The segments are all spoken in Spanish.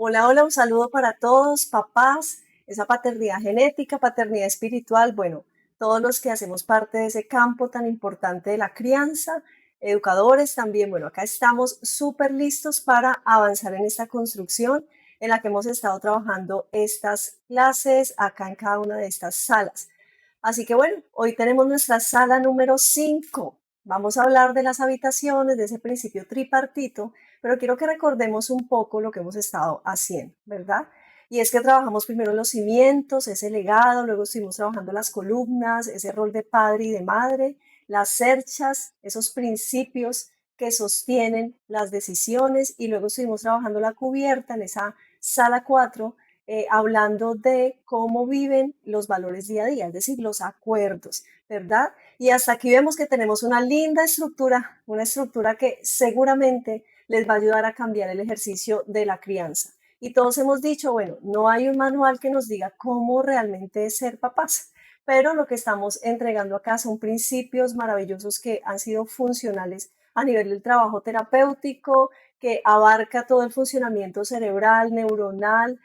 Hola, hola, un saludo para todos, papás, esa paternidad genética, paternidad espiritual, bueno, todos los que hacemos parte de ese campo tan importante de la crianza, educadores también, bueno, acá estamos súper listos para avanzar en esta construcción en la que hemos estado trabajando estas clases acá en cada una de estas salas. Así que bueno, hoy tenemos nuestra sala número 5. Vamos a hablar de las habitaciones, de ese principio tripartito, pero quiero que recordemos un poco lo que hemos estado haciendo, ¿verdad? Y es que trabajamos primero los cimientos, ese legado, luego estuvimos trabajando las columnas, ese rol de padre y de madre, las cerchas, esos principios que sostienen las decisiones, y luego estuvimos trabajando la cubierta en esa sala 4, hablando de cómo viven los valores día a día, es decir, los acuerdos, ¿verdad? Y hasta aquí vemos que tenemos una estructura que seguramente les va a ayudar a cambiar el ejercicio de la crianza. Y todos hemos dicho, bueno, no hay un manual que nos diga cómo realmente es ser papás, pero lo que estamos entregando acá son principios maravillosos que han sido funcionales a nivel del trabajo terapéutico, que abarca todo el funcionamiento cerebral, neuronal,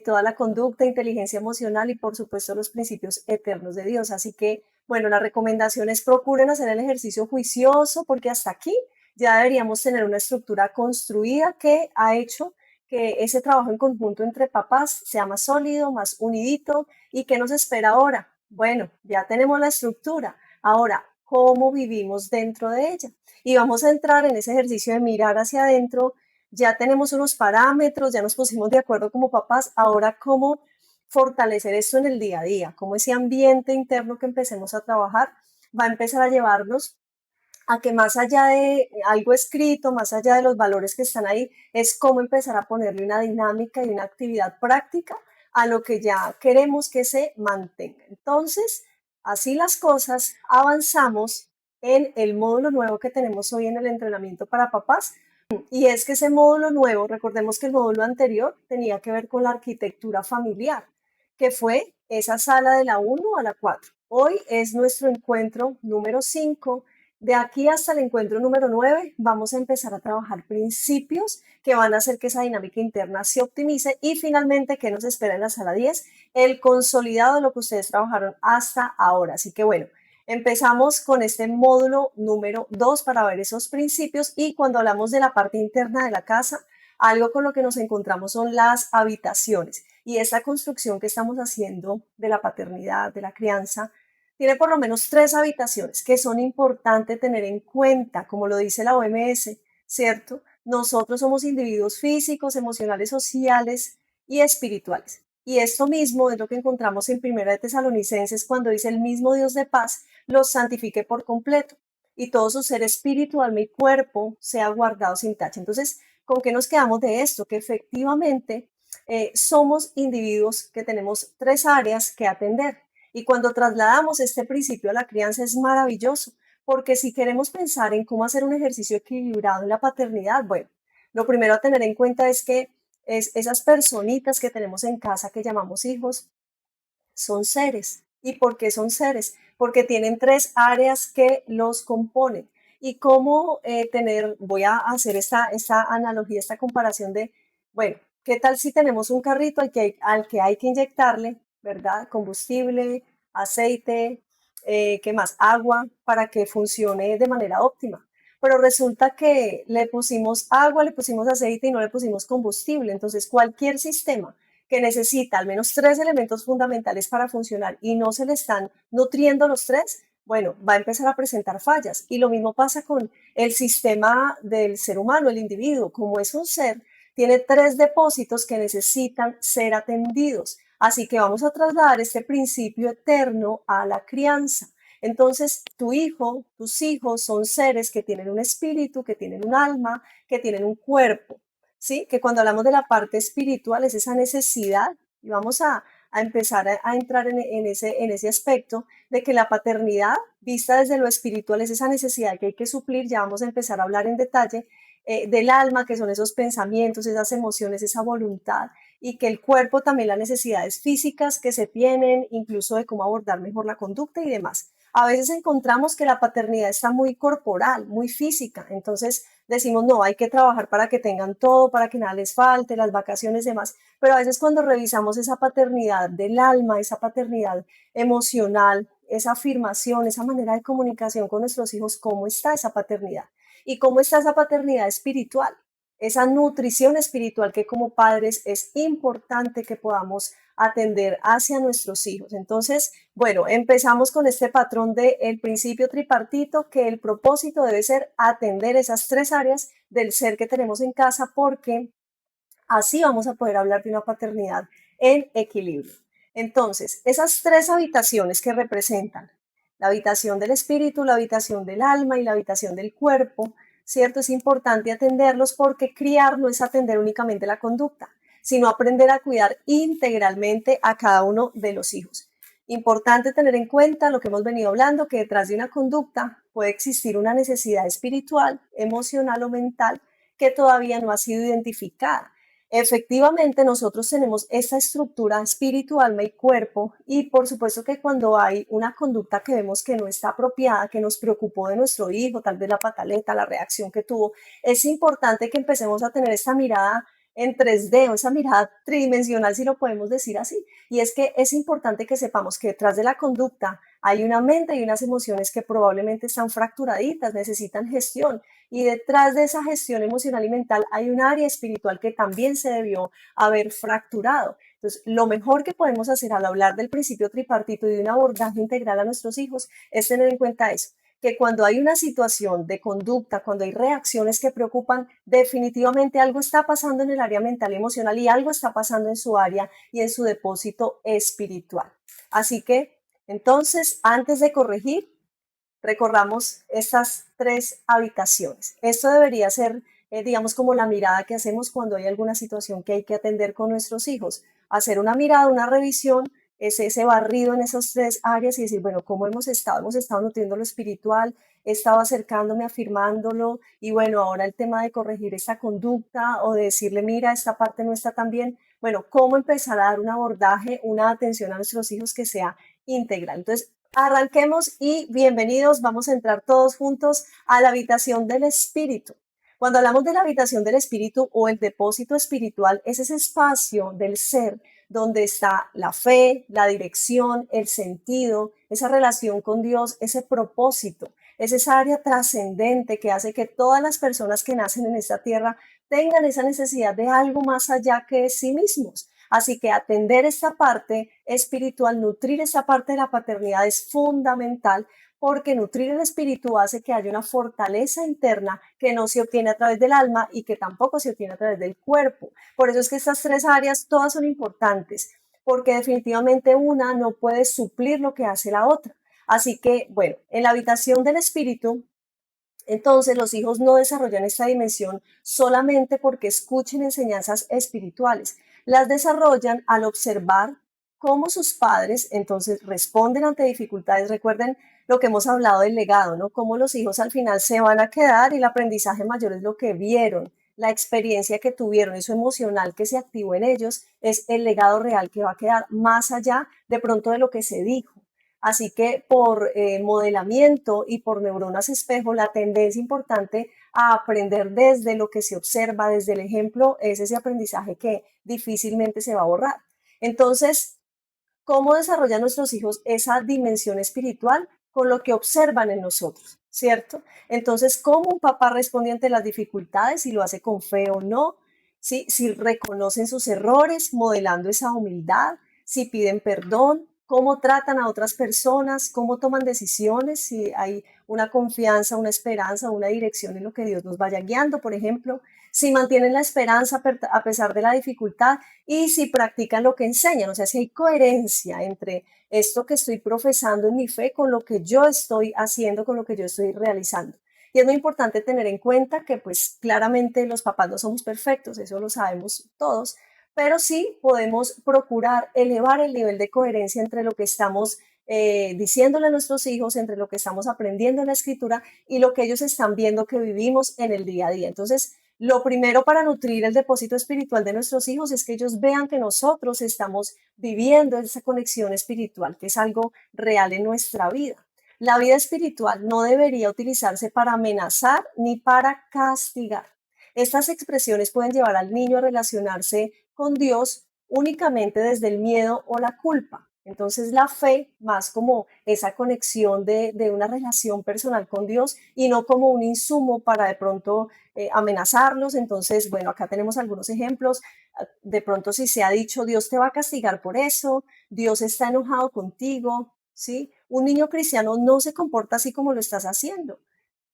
toda la conducta, inteligencia emocional y por supuesto los principios eternos de Dios. Así que, bueno, la recomendación es procuren hacer el ejercicio juicioso porque hasta aquí ya deberíamos tener una estructura construida que ha hecho que ese trabajo en conjunto entre papás sea más sólido, más unidito. ¿Y qué nos espera ahora? Bueno, ya tenemos la estructura. Ahora, ¿cómo vivimos dentro de ella? Y vamos a entrar en ese ejercicio de mirar hacia adentro. Ya tenemos unos parámetros, ya nos pusimos de acuerdo como papás. Ahora, ¿cómo fortalecer esto en el día a día? ¿Cómo ese ambiente interno que empecemos a trabajar va a empezar a llevarnos a que más allá de algo escrito, más allá de los valores que están ahí, es cómo empezar a ponerle una dinámica y una actividad práctica a lo que ya queremos que se mantenga? Entonces, así las cosas, avanzamos en el módulo nuevo que tenemos hoy en el entrenamiento para papás. Y es que ese módulo nuevo, recordemos que el módulo anterior tenía que ver con la arquitectura familiar, que fue esa sala de la 1 a la 4. Hoy es nuestro encuentro número 5. De aquí hasta el encuentro número 9 vamos a empezar a trabajar principios que van a hacer que esa dinámica interna se optimice y finalmente, ¿qué nos espera en la sala 10? El consolidado de lo que ustedes trabajaron hasta ahora. Así que bueno, empezamos con este módulo número 2 para ver esos principios, y cuando hablamos de la parte interna de la casa, algo con lo que nos encontramos son las habitaciones, y esta construcción que estamos haciendo de la paternidad, de la crianza, tiene por lo menos 3 habitaciones que son importantes tener en cuenta, como lo dice la OMS, ¿cierto? Nosotros somos individuos físicos, emocionales, sociales y espirituales. Y esto mismo es lo que encontramos en Primera de Tesalonicenses cuando dice el mismo Dios de paz los santifique por completo y todo su ser, espíritu, alma y cuerpo sea guardado sin tacha. Entonces, ¿con qué nos quedamos de esto? Que efectivamente somos individuos que tenemos 3 áreas que atender. Y cuando trasladamos este principio a la crianza es maravilloso, porque si queremos pensar en cómo hacer un ejercicio equilibrado en la paternidad, bueno, lo primero a tener en cuenta es que esas personitas que tenemos en casa que llamamos hijos son seres. ¿Y por qué son seres? Porque tienen 3 áreas que los componen. Y cómo voy a hacer esta analogía, esta comparación de, bueno, ¿qué tal si tenemos un carrito al que hay que inyectarle, ¿verdad? Combustible, aceite, ¿qué más? Agua, para que funcione de manera óptima. Pero resulta que le pusimos agua, le pusimos aceite y no le pusimos combustible. Entonces, cualquier sistema que necesita al menos 3 elementos fundamentales para funcionar y no se le están nutriendo los 3, bueno, va a empezar a presentar fallas. Y lo mismo pasa con el sistema del ser humano, el individuo. Como es un ser, tiene 3 depósitos que necesitan ser atendidos. Así que vamos a trasladar este principio eterno a la crianza. Entonces, tu hijo, tus hijos son seres que tienen un espíritu, que tienen un alma, que tienen un cuerpo. ¿Sí? Que cuando hablamos de la parte espiritual es esa necesidad, y vamos a empezar a entrar en ese aspecto de que la paternidad vista desde lo espiritual es esa necesidad que hay que suplir. Ya vamos a empezar a hablar en detalle del alma, que son esos pensamientos, esas emociones, esa voluntad, y que el cuerpo también las necesidades físicas que se tienen, incluso de cómo abordar mejor la conducta y demás. A veces encontramos que la paternidad está muy corporal, muy física, entonces decimos, no, hay que trabajar para que tengan todo, para que nada les falte, las vacaciones y demás, pero a veces cuando revisamos esa paternidad del alma, esa paternidad emocional, esa afirmación, esa manera de comunicación con nuestros hijos, ¿cómo está esa paternidad? ¿Y cómo está esa paternidad espiritual? Esa nutrición espiritual que como padres es importante que podamos atender hacia nuestros hijos. Entonces, bueno, empezamos con este patrón del principio tripartito, que el propósito debe ser atender esas tres áreas del ser que tenemos en casa, porque así vamos a poder hablar de una paternidad en equilibrio. Entonces, esas tres habitaciones que representan la habitación del espíritu, la habitación del alma y la habitación del cuerpo, ¿cierto? Es importante atenderlos porque criar no es atender únicamente la conducta, sino aprender a cuidar integralmente a cada uno de los hijos. Importante tener en cuenta lo que hemos venido hablando, que detrás de una conducta puede existir una necesidad espiritual, emocional o mental que todavía no ha sido identificada. Efectivamente, nosotros tenemos esta estructura espíritu, alma y cuerpo, y por supuesto que cuando hay una conducta que vemos que no está apropiada, que nos preocupó de nuestro hijo, tal vez la pataleta, la reacción que tuvo, es importante que empecemos a tener esta mirada en 3D o esa mirada tridimensional, si lo podemos decir así. Y es que es importante que sepamos que detrás de la conducta hay una mente y unas emociones que probablemente están fracturaditas, necesitan gestión, y detrás de esa gestión emocional y mental hay un área espiritual que también se debió haber fracturado. Entonces, lo mejor que podemos hacer al hablar del principio tripartito y de un abordaje integral a nuestros hijos es tener en cuenta eso, que cuando hay una situación de conducta, cuando hay reacciones que preocupan, definitivamente algo está pasando en el área mental y emocional y algo está pasando en su área y en su depósito espiritual. Así que, entonces, antes de corregir, recorramos estas tres habitaciones. Esto debería ser, digamos, como la mirada que hacemos cuando hay alguna situación que hay que atender con nuestros hijos. Hacer una mirada, una revisión, es ese barrido en esas tres áreas y decir, bueno, ¿cómo hemos estado? Hemos estado nutriendo lo espiritual, he estado acercándome, afirmándolo, y bueno, ahora el tema de corregir esta conducta o de decirle, mira, esta parte no está tan bien. Bueno, ¿cómo empezar a dar un abordaje, una atención a nuestros hijos que sea integral? Entonces, arranquemos y bienvenidos, vamos a entrar todos juntos a la habitación del espíritu. Cuando hablamos de la habitación del espíritu o el depósito espiritual, es ese espacio del ser donde está la fe, la dirección, el sentido, esa relación con Dios, ese propósito. Es esa área trascendente que hace que todas las personas que nacen en esta tierra tengan esa necesidad de algo más allá que sí mismos. Así que atender esta parte espiritual, nutrir esta parte de la paternidad es fundamental, porque nutrir el espíritu hace que haya una fortaleza interna que no se obtiene a través del alma y que tampoco se obtiene a través del cuerpo. Por eso es que estas tres áreas todas son importantes, porque definitivamente una no puede suplir lo que hace la otra. Así que, bueno, en la habitación del espíritu, entonces los hijos no desarrollan esta dimensión solamente porque escuchen enseñanzas espirituales, las desarrollan al observar cómo sus padres entonces responden ante dificultades. Recuerden lo que hemos hablado del legado, ¿no? Cómo los hijos al final se van a quedar y el aprendizaje mayor es lo que vieron, la experiencia que tuvieron, eso emocional que se activó en ellos es el legado real que va a quedar más allá de pronto de lo que se dijo. Así que por modelamiento y por neuronas espejo, la tendencia importante a aprender desde lo que se observa, desde el ejemplo, es ese aprendizaje que difícilmente se va a borrar. Entonces, ¿cómo desarrollan nuestros hijos esa dimensión espiritual? Con lo que observan en nosotros, ¿cierto? Entonces, ¿cómo un papá responde ante las dificultades, si lo hace con fe o no? ¿Sí? Si reconocen sus errores, modelando esa humildad, si piden perdón, cómo tratan a otras personas, cómo toman decisiones, si hay una confianza, una esperanza, una dirección en lo que Dios nos vaya guiando, por ejemplo, si mantienen la esperanza a pesar de la dificultad y si practican lo que enseñan, o sea, si hay coherencia entre esto que estoy profesando en mi fe con lo que yo estoy haciendo, con lo que yo estoy realizando. Y es muy importante tener en cuenta que pues claramente los papás no somos perfectos, eso lo sabemos todos, pero sí podemos procurar elevar el nivel de coherencia entre lo que estamos diciéndole a nuestros hijos, entre lo que estamos aprendiendo en la escritura y lo que ellos están viendo que vivimos en el día a día. Entonces, lo primero para nutrir el depósito espiritual de nuestros hijos es que ellos vean que nosotros estamos viviendo esa conexión espiritual, que es algo real en nuestra vida. La vida espiritual no debería utilizarse para amenazar ni para castigar. Estas expresiones pueden llevar al niño a relacionarse con Dios únicamente desde el miedo o la culpa. Entonces la fe, más como esa conexión de una relación personal con Dios y no como un insumo para de pronto amenazarlos. Entonces, bueno, acá tenemos algunos ejemplos. De pronto si se ha dicho, Dios te va a castigar por eso, Dios está enojado contigo, ¿sí? Un niño cristiano no se comporta así como lo estás haciendo.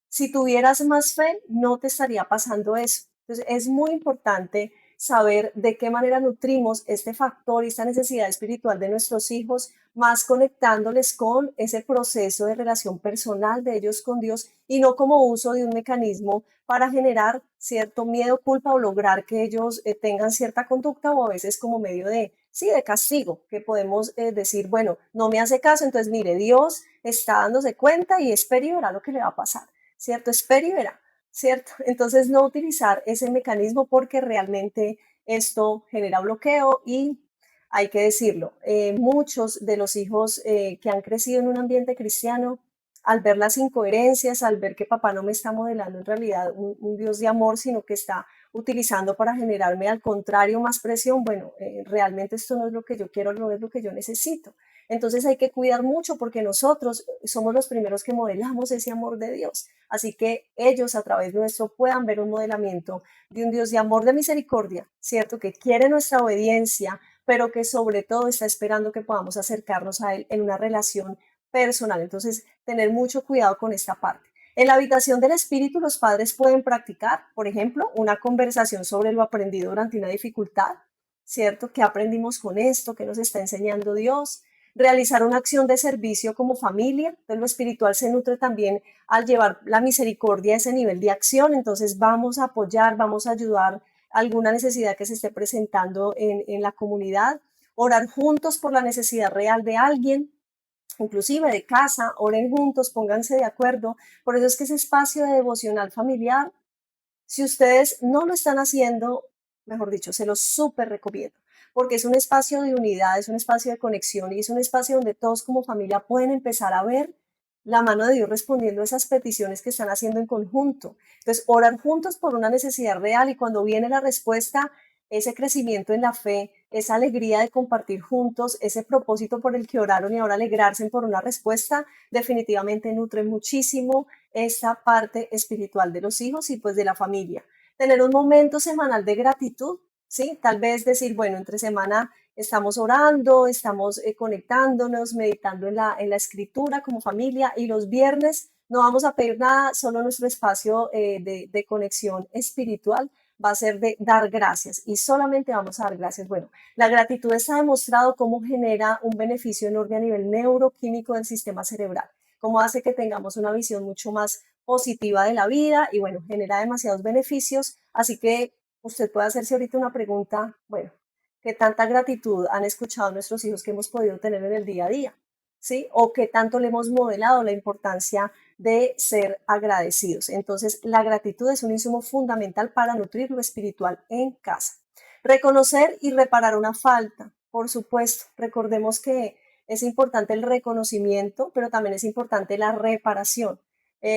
Si tuvieras más fe, no te estaría pasando eso. Entonces, es muy importante saber de qué manera nutrimos este factor y esta necesidad espiritual de nuestros hijos, más conectándoles con ese proceso de relación personal de ellos con Dios y no como uso de un mecanismo para generar cierto miedo, culpa o lograr que ellos tengan cierta conducta o a veces como medio de, sí, de castigo, que podemos decir, bueno, no me hace caso, entonces mire, Dios está dándose cuenta y espere y verá lo que le va a pasar. ¿Cierto? Espera y verá, ¿cierto? Entonces no utilizar ese mecanismo porque realmente esto genera bloqueo y hay que decirlo, muchos de los hijos que han crecido en un ambiente cristiano, al ver las incoherencias, al ver que papá no me está modelando en realidad un Dios de amor, sino que está utilizando para generarme al contrario más presión, bueno, realmente esto no es lo que yo quiero, no es lo que yo necesito. Entonces hay que cuidar mucho porque nosotros somos los primeros que modelamos ese amor de Dios. Así que ellos a través nuestro puedan ver un modelamiento de un Dios de amor, de misericordia, ¿cierto? Que quiere nuestra obediencia, pero que sobre todo está esperando que podamos acercarnos a Él en una relación personal. Entonces, tener mucho cuidado con esta parte. En la habitación del espíritu, los padres pueden practicar, por ejemplo, una conversación sobre lo aprendido durante una dificultad, ¿cierto? ¿Qué aprendimos con esto? ¿Qué nos está enseñando Dios? Realizar una acción de servicio como familia. Entonces, lo espiritual se nutre también al llevar la misericordia a ese nivel de acción. Entonces, vamos a apoyar, vamos a ayudar alguna necesidad que se esté presentando en la comunidad. Orar juntos por la necesidad real de alguien, inclusive de casa, oren juntos, pónganse de acuerdo. Por eso es que ese espacio de devocional familiar, si ustedes no lo están haciendo, mejor dicho, se los súper recomiendo, porque es un espacio de unidad, es un espacio de conexión y es un espacio donde todos como familia pueden empezar a ver la mano de Dios respondiendo a esas peticiones que están haciendo en conjunto. Entonces, orar juntos por una necesidad real y cuando viene la respuesta, ese crecimiento en la fe, esa alegría de compartir juntos, ese propósito por el que oraron y ahora alegrarse por una respuesta, definitivamente nutre muchísimo esta parte espiritual de los hijos y pues de la familia. Tener un momento semanal de gratitud, ¿sí? Tal vez decir, bueno, entre semana estamos orando, estamos conectándonos, meditando en la escritura como familia y los viernes no vamos a pedir nada, solo nuestro espacio de conexión espiritual va a ser de dar gracias y solamente vamos a dar gracias. Bueno, la gratitud está demostrado cómo genera un beneficio enorme a nivel neuroquímico del sistema cerebral, cómo hace que tengamos una visión mucho más positiva de la vida y bueno, genera demasiados beneficios. Así que usted puede hacerse ahorita una pregunta, bueno, ¿qué tanta gratitud han escuchado nuestros hijos que hemos podido tener en el día a día? ¿Sí? O qué tanto le hemos modelado la importancia de ser agradecidos. Entonces, la gratitud es un insumo fundamental para nutrir lo espiritual en casa. Reconocer y reparar una falta, por supuesto. Recordemos que es importante el reconocimiento, pero también es importante la reparación.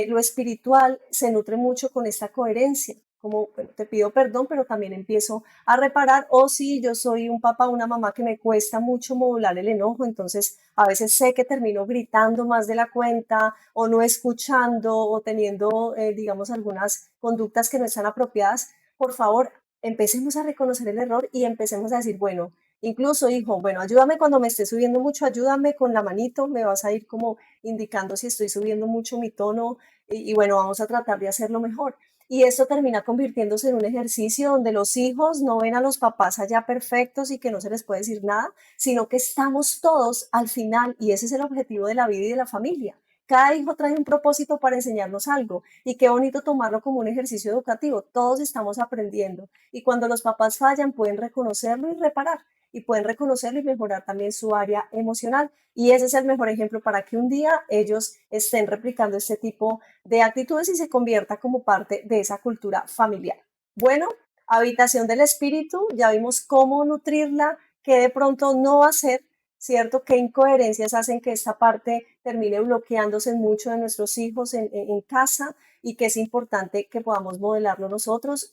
Lo espiritual se nutre mucho con esta coherencia, como bueno, te pido perdón, pero también empiezo a reparar, o si yo soy un papá o una mamá que me cuesta mucho modular el enojo, entonces a veces sé que termino gritando más de la cuenta o no escuchando o teniendo, digamos, algunas conductas que no están apropiadas, por favor, empecemos a reconocer el error y empecemos a decir, bueno, incluso hijo, bueno, ayúdame cuando me esté subiendo mucho, ayúdame con la manito, me vas a ir como indicando si estoy subiendo mucho mi tono y bueno, vamos a tratar de hacerlo mejor. Y esto termina convirtiéndose en un ejercicio donde los hijos no ven a los papás allá perfectos y que no se les puede decir nada, sino que estamos todos al final, y ese es el objetivo de la vida y de la familia. Cada hijo trae un propósito para enseñarnos algo y qué bonito tomarlo como un ejercicio educativo. Todos estamos aprendiendo y cuando los papás fallan pueden reconocerlo y reparar y pueden reconocerlo y mejorar también su área emocional. Y ese es el mejor ejemplo para que un día ellos estén replicando este tipo de actitudes y se convierta como parte de esa cultura familiar. Bueno, habitación del espíritu, ya vimos cómo nutrirla, qué de pronto no hacer, ¿cierto? ¿Qué incoherencias hacen que esta parte termine bloqueándose en muchos de nuestros hijos en casa y que es importante que podamos modelarlo nosotros,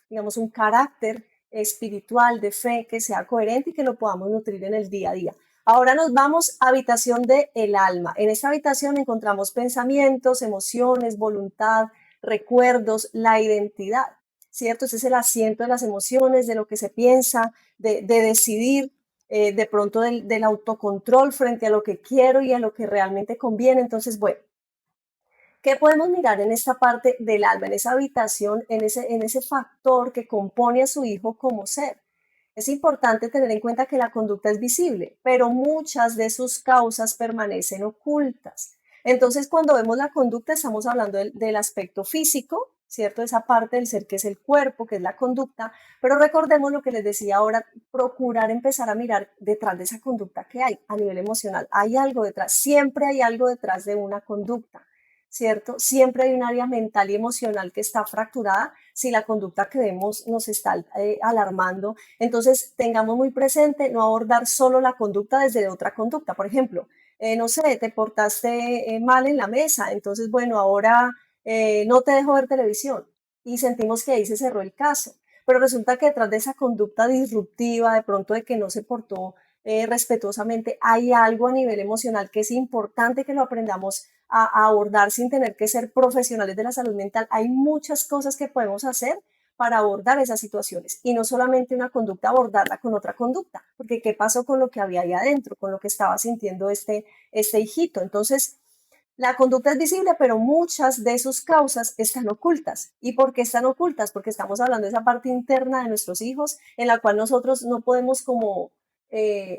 digamos, un carácter espiritual de fe que sea coherente y que lo podamos nutrir en el día a día? Ahora nos vamos a habitación del alma. En esta habitación encontramos pensamientos, emociones, voluntad, recuerdos, la identidad, ¿cierto? Ese es el asiento de las emociones, de lo que se piensa, de decidir, de pronto del autocontrol frente a lo que quiero y a lo que realmente conviene. Entonces, bueno, ¿qué podemos mirar en esta parte del alma, en esa habitación, en ese factor que compone a su hijo como ser? Es importante tener en cuenta que la conducta es visible, pero muchas de sus causas permanecen ocultas. Entonces, cuando vemos la conducta, estamos hablando del aspecto físico, ¿cierto? Esa parte del ser que es el cuerpo, que es la conducta, pero recordemos lo que les decía ahora, procurar empezar a mirar detrás de esa conducta que hay a nivel emocional. Hay algo detrás, siempre hay algo detrás de una conducta. ¿Cierto? Siempre hay un área mental y emocional que está fracturada si la conducta que vemos nos está alarmando. Entonces, tengamos muy presente no abordar solo la conducta desde otra conducta. Por ejemplo, no sé, te portaste mal en la mesa, entonces, bueno, ahora no te dejo ver televisión y sentimos que ahí se cerró el caso. Pero resulta que detrás de esa conducta disruptiva, de pronto de que no se portó respetuosamente, hay algo a nivel emocional que es importante que lo aprendamos a abordar sin tener que ser profesionales de la salud mental. Hay muchas cosas que podemos hacer para abordar esas situaciones y no solamente una conducta, abordarla con otra conducta, porque ¿qué pasó con lo que había ahí adentro, con lo que estaba sintiendo este hijito? Entonces, la conducta es visible, pero muchas de sus causas están ocultas. ¿Y por qué están ocultas? Porque estamos hablando de esa parte interna de nuestros hijos en la cual nosotros no podemos como,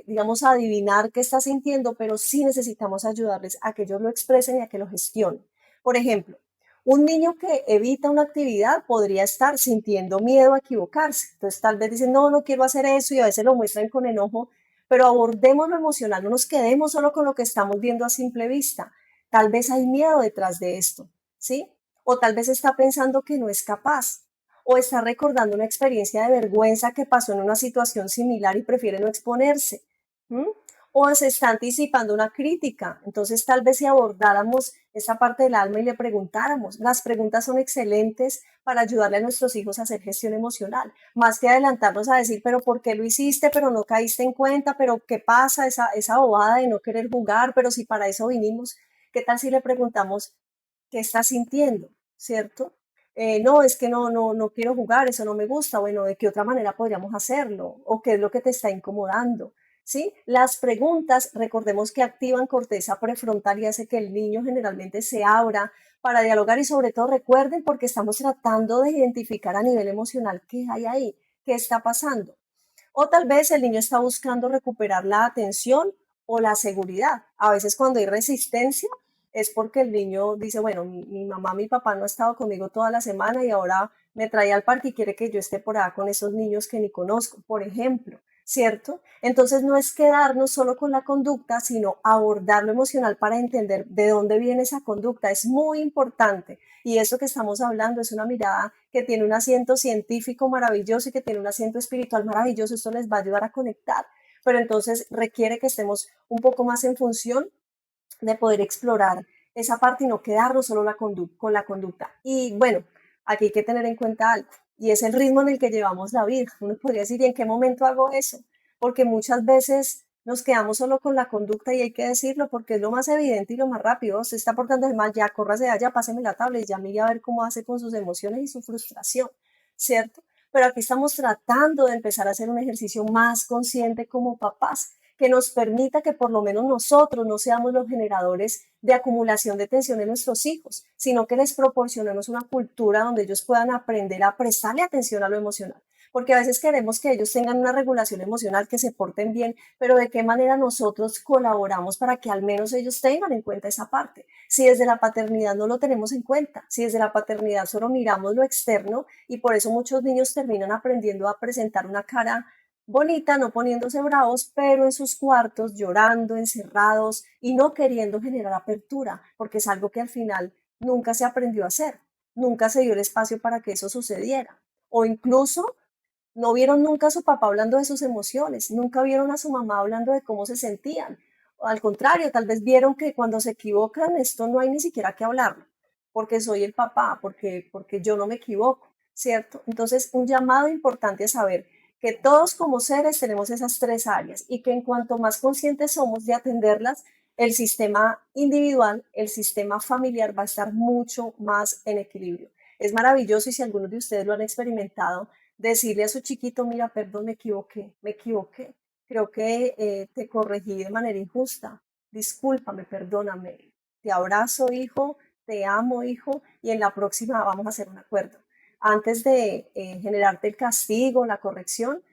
digamos, adivinar qué está sintiendo, pero sí necesitamos ayudarles a que ellos lo expresen y a que lo gestionen. Por ejemplo, un niño que evita una actividad podría estar sintiendo miedo a equivocarse. Entonces tal vez dicen, no, no quiero hacer eso y a veces lo muestran con enojo, pero abordemos lo emocional, no nos quedemos solo con lo que estamos viendo a simple vista. Tal vez hay miedo detrás de esto, ¿sí? O tal vez está pensando que no es capaz, o está recordando una experiencia de vergüenza que pasó en una situación similar y prefiere no exponerse. ¿M? O se está anticipando una crítica. Entonces, tal vez si abordáramos esa parte del alma y le preguntáramos, las preguntas son excelentes para ayudarle a nuestros hijos a hacer gestión emocional, más que adelantarnos a decir, pero ¿por qué lo hiciste? Pero no caíste en cuenta, pero ¿qué pasa? Esa bobada de no querer jugar, pero si para eso vinimos. ¿Qué tal si le preguntamos qué está sintiendo? ¿Cierto? No, es que no quiero jugar, eso no me gusta. Bueno, ¿de qué otra manera podríamos hacerlo? ¿O qué es lo que te está incomodando? ¿Sí? Las preguntas, recordemos que activan corteza prefrontal y hace que el niño generalmente se abra para dialogar y sobre todo recuerden porque estamos tratando de identificar a nivel emocional qué hay ahí, qué está pasando. O tal vez el niño está buscando recuperar la atención o la seguridad. A veces cuando hay resistencia es porque el niño dice, bueno, mi mamá, mi papá no ha estado conmigo toda la semana y ahora me trae al parque y quiere que yo esté por allá con esos niños que ni conozco, por ejemplo, ¿cierto? Entonces no es quedarnos solo con la conducta, sino abordar lo emocional para entender de dónde viene esa conducta. Es muy importante. Y eso que estamos hablando es una mirada que tiene un asiento científico maravilloso y que tiene un asiento espiritual maravilloso. Esto les va a ayudar a conectar, pero entonces requiere que estemos un poco más en función de poder explorar esa parte y no quedarnos solo con la conducta. Y bueno, aquí hay que tener en cuenta algo, y es el ritmo en el que llevamos la vida. Uno podría decir, ¿y en qué momento hago eso? Porque muchas veces nos quedamos solo con la conducta y hay que decirlo porque es lo más evidente y lo más rápido. Se está portando mal, ya córrase allá, páseme la tablet, ya mire a ver cómo hace con sus emociones y su frustración, ¿cierto? Pero aquí estamos tratando de empezar a hacer un ejercicio más consciente como papás, que nos permita que por lo menos nosotros no seamos los generadores de acumulación de tensión en nuestros hijos, sino que les proporcionemos una cultura donde ellos puedan aprender a prestarle atención a lo emocional. Porque a veces queremos que ellos tengan una regulación emocional, que se porten bien, pero de qué manera nosotros colaboramos para que al menos ellos tengan en cuenta esa parte. Si desde la paternidad no lo tenemos en cuenta, si desde la paternidad solo miramos lo externo y por eso muchos niños terminan aprendiendo a presentar una cara bonita, no poniéndose bravos, pero en sus cuartos llorando, encerrados y no queriendo generar apertura, porque es algo que al final nunca se aprendió a hacer, nunca se dio el espacio para que eso sucediera. O incluso no vieron nunca a su papá hablando de sus emociones, nunca vieron a su mamá hablando de cómo se sentían. O al contrario, tal vez vieron que cuando se equivocan, esto no hay ni siquiera que hablarlo, porque soy el papá, porque yo no me equivoco, ¿cierto? Entonces, un llamado importante es saber que todos como seres tenemos esas tres áreas y que en cuanto más conscientes somos de atenderlas, el sistema individual, el sistema familiar va a estar mucho más en equilibrio. Es maravilloso y si algunos de ustedes lo han experimentado, decirle a su chiquito, mira, perdón, me equivoqué, creo que te corregí de manera injusta, discúlpame, perdóname, te abrazo, hijo, te amo, hijo, y en la próxima vamos a hacer un acuerdo. Antes de generarte el castigo, la corrección,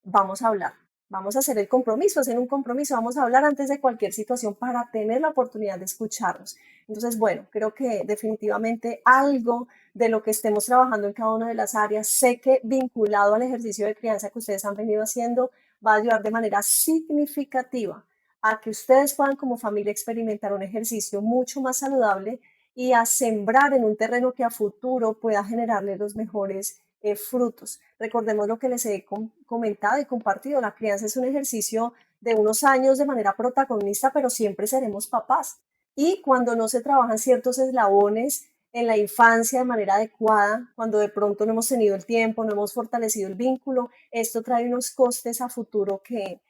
vamos a hablar, vamos a hacer el compromiso, hacer un compromiso, vamos a hablar antes de cualquier situación para tener la oportunidad de escucharnos. Entonces, bueno, creo que definitivamente algo de lo que estemos trabajando en cada una de las áreas, sé que vinculado al ejercicio de crianza que ustedes han venido haciendo, va a ayudar de manera significativa a que ustedes puedan como familia experimentar un ejercicio mucho más saludable y a sembrar en un terreno que a futuro pueda generarle los mejores frutos. Recordemos lo que les he comentado y compartido, la crianza es un ejercicio de unos años de manera protagonista, pero siempre seremos papás. Y cuando no se trabajan ciertos eslabones en la infancia de manera adecuada, cuando de pronto no hemos tenido el tiempo, no hemos fortalecido el vínculo, esto trae unos costes a futuro que,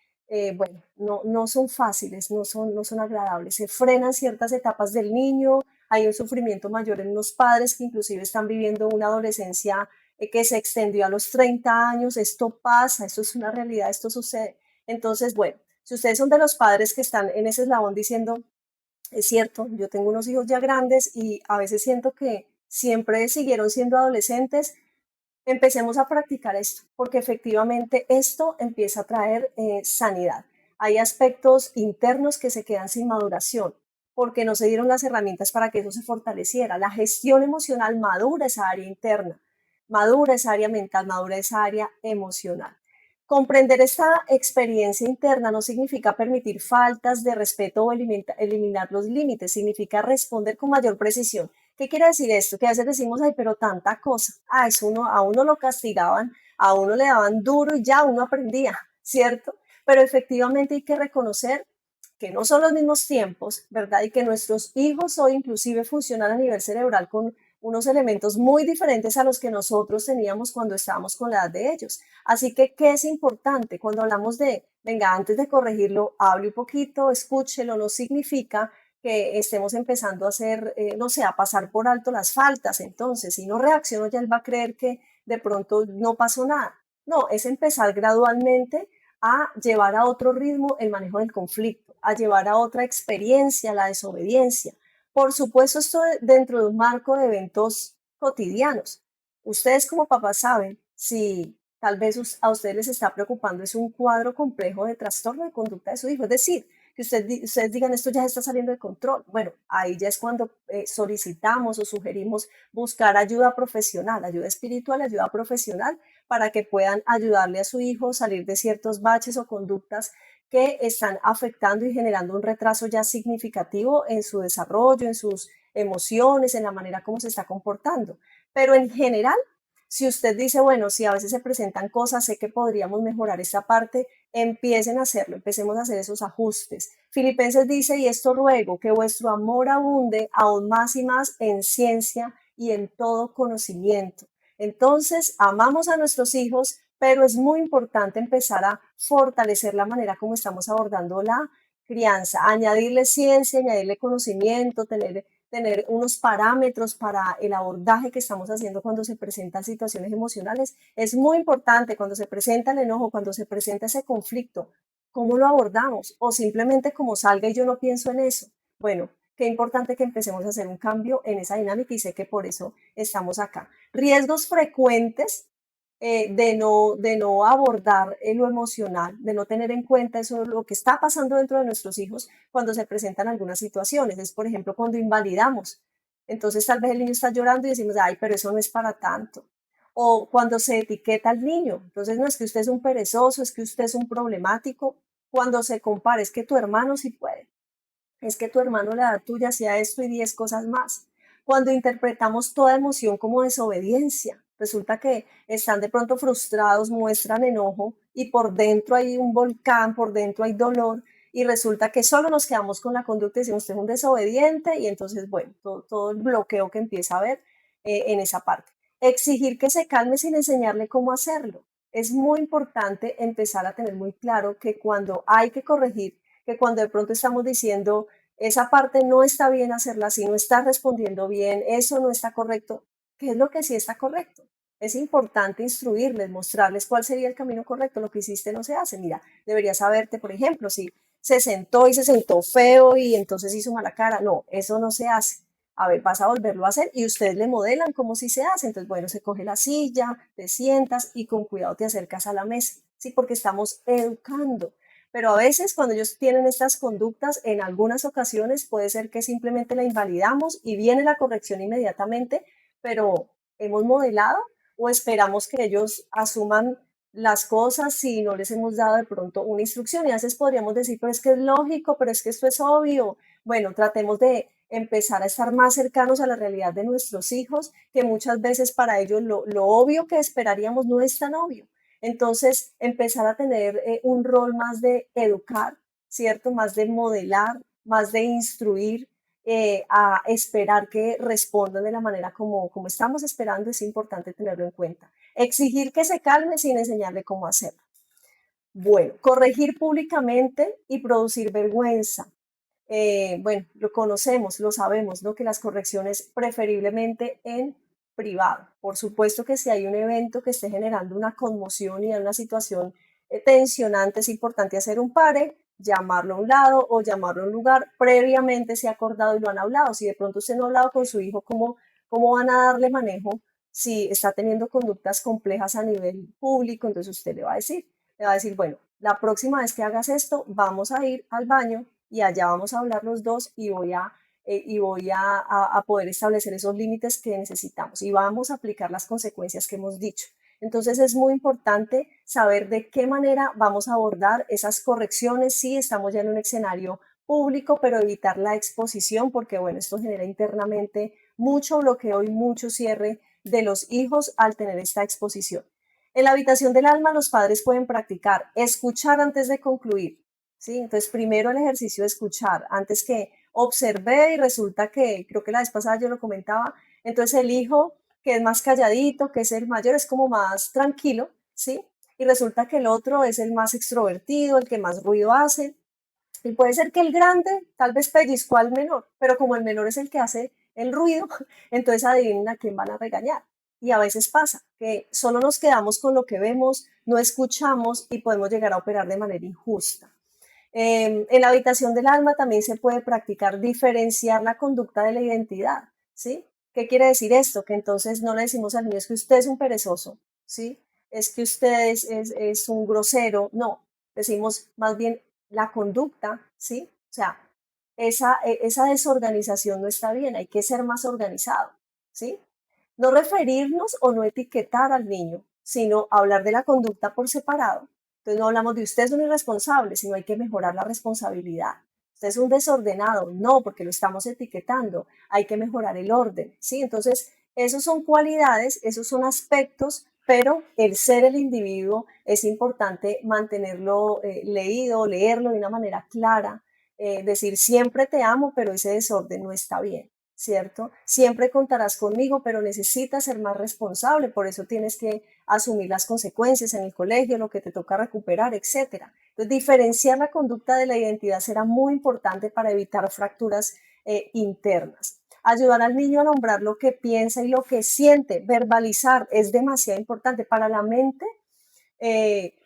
bueno, no son fáciles, no son agradables. Se frenan ciertas etapas del niño, hay un sufrimiento mayor en los padres que inclusive están viviendo una adolescencia que se extendió a los 30 años, esto pasa, esto es una realidad, esto sucede. Entonces, bueno, si ustedes son de los padres que están en ese eslabón diciendo, es cierto, yo tengo unos hijos ya grandes y a veces siento que siempre siguieron siendo adolescentes, empecemos a practicar esto, porque efectivamente esto empieza a traer sanidad. Hay aspectos internos que se quedan sin maduración, porque no se dieron las herramientas para que eso se fortaleciera. La gestión emocional madura esa área interna, madura esa área mental, madura esa área emocional. Comprender esta experiencia interna no significa permitir faltas de respeto o eliminar los límites, significa responder con mayor precisión. ¿Qué quiere decir esto? Que a veces decimos, ay, pero tanta cosa. Ah, eso a uno lo castigaban, a uno le daban duro y ya uno aprendía, ¿cierto? Pero efectivamente hay que reconocer que no son los mismos tiempos, ¿verdad? Y que nuestros hijos hoy inclusive funcionan a nivel cerebral con unos elementos muy diferentes a los que nosotros teníamos cuando estábamos con la edad de ellos. Así que, ¿qué es importante? Cuando hablamos de, venga, antes de corregirlo, hable un poquito, escúchelo, no significa que estemos empezando a hacer, no sé, a pasar por alto las faltas. Entonces, si no reacciono, ya él va a creer que de pronto no pasó nada. No, es empezar gradualmente a llevar a otro ritmo el manejo del conflicto, a llevar a otra experiencia la desobediencia. Por supuesto, esto dentro de un marco de eventos cotidianos. Ustedes como papás saben si tal vez a ustedes les está preocupando es un cuadro complejo de trastorno de conducta de su hijo, es decir, que ustedes digan esto ya está saliendo de control. Bueno, ahí ya es cuando solicitamos o sugerimos buscar ayuda profesional, ayuda espiritual, ayuda profesional, para que puedan ayudarle a su hijo a salir de ciertos baches o conductas que están afectando y generando un retraso ya significativo en su desarrollo, en sus emociones, en la manera como se está comportando. Pero en general, si usted dice, bueno, si a veces se presentan cosas, sé que podríamos mejorar esta parte, empiecen a hacerlo, empecemos a hacer esos ajustes. Filipenses dice, y esto ruego, que vuestro amor abunde aún más y más en ciencia y en todo conocimiento. Entonces, amamos a nuestros hijos, pero es muy importante empezar a fortalecer la manera como estamos abordando la crianza, añadirle ciencia, añadirle conocimiento, tener unos parámetros para el abordaje que estamos haciendo cuando se presentan situaciones emocionales. Es muy importante cuando se presenta el enojo, cuando se presenta ese conflicto, cómo lo abordamos o simplemente como salga y yo no pienso en eso. Bueno, qué importante que empecemos a hacer un cambio en esa dinámica y sé que por eso estamos acá. Riesgos frecuentes de no abordar lo emocional, de no tener en cuenta eso, lo que está pasando dentro de nuestros hijos cuando se presentan algunas situaciones. Es, por ejemplo, cuando invalidamos. Entonces, tal vez el niño está llorando y decimos, ay, pero eso no es para tanto. O cuando se etiqueta al niño. Entonces, no es que usted es un perezoso, es que usted es un problemático. Cuando se compara, es que tu hermano sí puede. Es que tu hermano la edad tuya hacía esto y 10 cosas más. Cuando interpretamos toda emoción como desobediencia, Resulta que están de pronto frustrados, muestran enojo y por dentro hay un volcán, por dentro hay dolor y resulta que solo nos quedamos con la conducta y decimos, usted es un desobediente y entonces, bueno, todo el bloqueo que empieza a haber en esa parte. Exigir que se calme sin enseñarle cómo hacerlo. Es muy importante empezar a tener muy claro que cuando hay que corregir, que cuando de pronto estamos diciendo, esa parte no está bien hacerla así, no está respondiendo bien, eso no está correcto, ¿qué es lo que sí está correcto? Es importante instruirles, mostrarles cuál sería el camino correcto. Lo que hiciste no se hace. Mira, deberías saberte, por ejemplo, si se sentó y se sentó feo y entonces hizo mala cara. No, eso no se hace. A ver, vas a volverlo a hacer y ustedes le modelan cómo sí se hace. Entonces, bueno, se coge la silla, te sientas y con cuidado te acercas a la mesa. Sí, porque estamos educando. Pero a veces cuando ellos tienen estas conductas, en algunas ocasiones puede ser que simplemente la invalidamos y viene la corrección inmediatamente, pero hemos modelado o esperamos que ellos asuman las cosas si no les hemos dado de pronto una instrucción. Y a veces podríamos decir, pero es que es lógico, pero es que esto es obvio. Bueno, tratemos de empezar a estar más cercanos a la realidad de nuestros hijos, que muchas veces para ellos lo obvio que esperaríamos no es tan obvio. Entonces, empezar a tener un rol más de educar, ¿cierto? Más de modelar, más de instruir, a esperar que respondan de la manera como estamos esperando, es importante tenerlo en cuenta. Exigir que se calme sin enseñarle cómo hacerlo. Bueno, corregir públicamente y producir vergüenza. Bueno, lo conocemos, lo sabemos, ¿no? Que las correcciones preferiblemente en privado. Por supuesto que si hay un evento que esté generando una conmoción y una situación tensionante, es importante hacer un pare, llamarlo a un lado o llamarlo a un lugar. Previamente se ha acordado y lo han hablado. Si de pronto usted no ha hablado con su hijo, ¿cómo van a darle manejo si está teniendo conductas complejas a nivel público? Entonces usted le va a decir, bueno, la próxima vez que hagas esto, vamos a ir al baño y allá vamos a hablar los dos y voy a poder establecer esos límites que necesitamos y vamos a aplicar las consecuencias que hemos dicho. Entonces es muy importante saber de qué manera vamos a abordar esas correcciones si estamos ya en un escenario público, pero evitar la exposición porque, bueno, esto genera internamente mucho bloqueo y mucho cierre de los hijos al tener esta exposición. En la habitación del alma, los padres pueden practicar escuchar antes de concluir. ¿Sí? Entonces, primero el ejercicio de escuchar, antes que observé y resulta que, creo que la vez pasada yo lo comentaba, entonces el hijo que es más calladito, que es el mayor, es como más tranquilo, ¿sí? Y resulta que el otro es el más extrovertido, el que más ruido hace. Y puede ser que el grande tal vez pellizcó al menor, pero como el menor es el que hace el ruido, entonces adivinen a quién van a regañar. Y a veces pasa que solo nos quedamos con lo que vemos, no escuchamos y podemos llegar a operar de manera injusta. En la habitación del alma también se puede practicar diferenciar la conducta de la identidad, ¿sí? ¿Qué quiere decir esto? Que entonces no le decimos al niño es que usted es un perezoso, ¿sí? Es que usted es un grosero, no, decimos más bien la conducta, ¿sí? O sea, esa desorganización no está bien, hay que ser más organizado, ¿sí? No referirnos o no etiquetar al niño, sino hablar de la conducta por separado. Entonces no hablamos de usted es un irresponsable, sino hay que mejorar la responsabilidad. Usted es un desordenado, no, porque lo estamos etiquetando, hay que mejorar el orden, ¿sí? Entonces, esos son cualidades, esos son aspectos, pero el ser el individuo es importante mantenerlo leído, leerlo de una manera clara, decir siempre te amo, pero ese desorden no está bien. ¿Cierto? Siempre contarás conmigo, pero necesitas ser más responsable, por eso tienes que asumir las consecuencias en el colegio, lo que te toca recuperar, etcétera. Entonces, diferenciar la conducta de la identidad será muy importante para evitar fracturas internas. Ayudar al niño a nombrar lo que piensa y lo que siente, verbalizar es demasiado importante para la mente.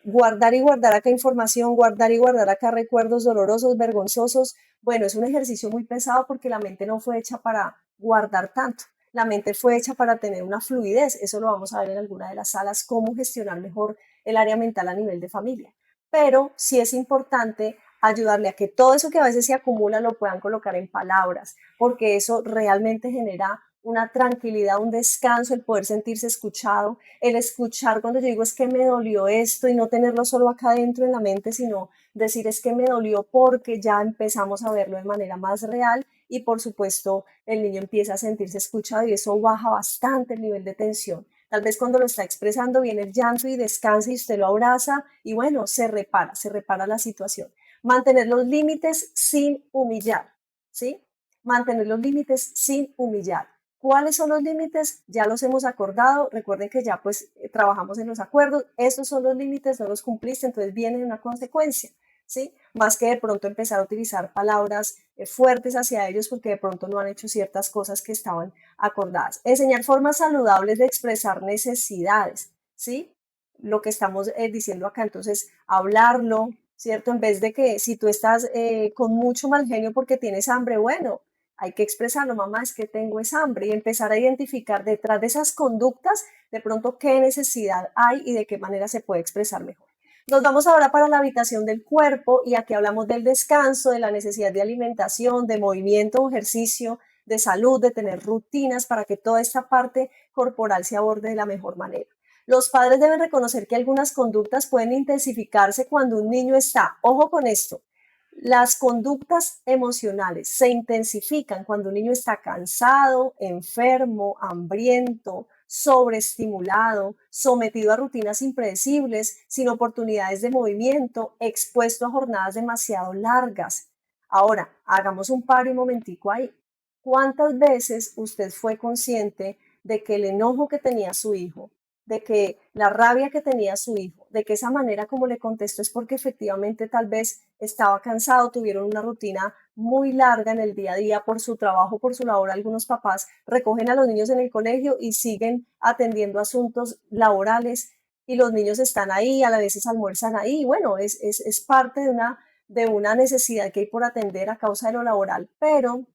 Guardar y guardar acá información, guardar y guardar acá recuerdos dolorosos, vergonzosos. Bueno, es un ejercicio muy pesado porque la mente no fue hecha para guardar tanto. La mente fue hecha para tener una fluidez. Eso lo vamos a ver en alguna de las salas, cómo gestionar mejor el área mental a nivel de familia. Pero sí es importante ayudarle a que todo eso que a veces se acumula lo puedan colocar en palabras, porque eso realmente genera una tranquilidad, un descanso, el poder sentirse escuchado, el escuchar cuando yo digo es que me dolió esto y no tenerlo solo acá dentro en la mente, sino decir es que me dolió porque ya empezamos a verlo de manera más real y por supuesto el niño empieza a sentirse escuchado y eso baja bastante el nivel de tensión. Tal vez cuando lo está expresando viene el llanto y descansa y usted lo abraza y bueno, se repara la situación. Mantener los límites sin humillar, ¿sí? Mantener los límites sin humillar. ¿Cuáles son los límites? Ya los hemos acordado. Recuerden que ya pues trabajamos en los acuerdos. Estos son los límites, no los cumpliste, entonces viene una consecuencia, ¿sí? Más que de pronto empezar a utilizar palabras fuertes hacia ellos porque de pronto no han hecho ciertas cosas que estaban acordadas. Enseñar formas saludables de expresar necesidades, ¿sí? Lo que estamos diciendo acá, entonces, hablarlo, ¿cierto? En vez de que si tú estás con mucho mal genio porque tienes hambre, bueno, hay que expresarlo, mamá, es que tengo esa hambre y empezar a identificar detrás de esas conductas de pronto qué necesidad hay y de qué manera se puede expresar mejor. Nos vamos ahora para la habitación del cuerpo y aquí hablamos del descanso, de la necesidad de alimentación, de movimiento, ejercicio, de salud, de tener rutinas para que toda esta parte corporal se aborde de la mejor manera. Los padres deben reconocer que algunas conductas pueden intensificarse cuando un niño está, ojo con esto, las conductas emocionales se intensifican cuando un niño está cansado, enfermo, hambriento, sobreestimulado, sometido a rutinas impredecibles, sin oportunidades de movimiento, expuesto a jornadas demasiado largas. Ahora, hagamos un paro y un momentico ahí. ¿Cuántas veces usted fue consciente de que el enojo que tenía su hijo, de que la rabia que tenía su hijo, de que esa manera como le contestó es porque efectivamente tal vez estaba cansado, tuvieron una rutina muy larga en el día a día por su trabajo, por su labor? Algunos papás recogen a los niños en el colegio y siguen atendiendo asuntos laborales y los niños están ahí, a la veces almuerzan ahí. Bueno, es parte de una necesidad que hay por atender a causa de lo laboral, pero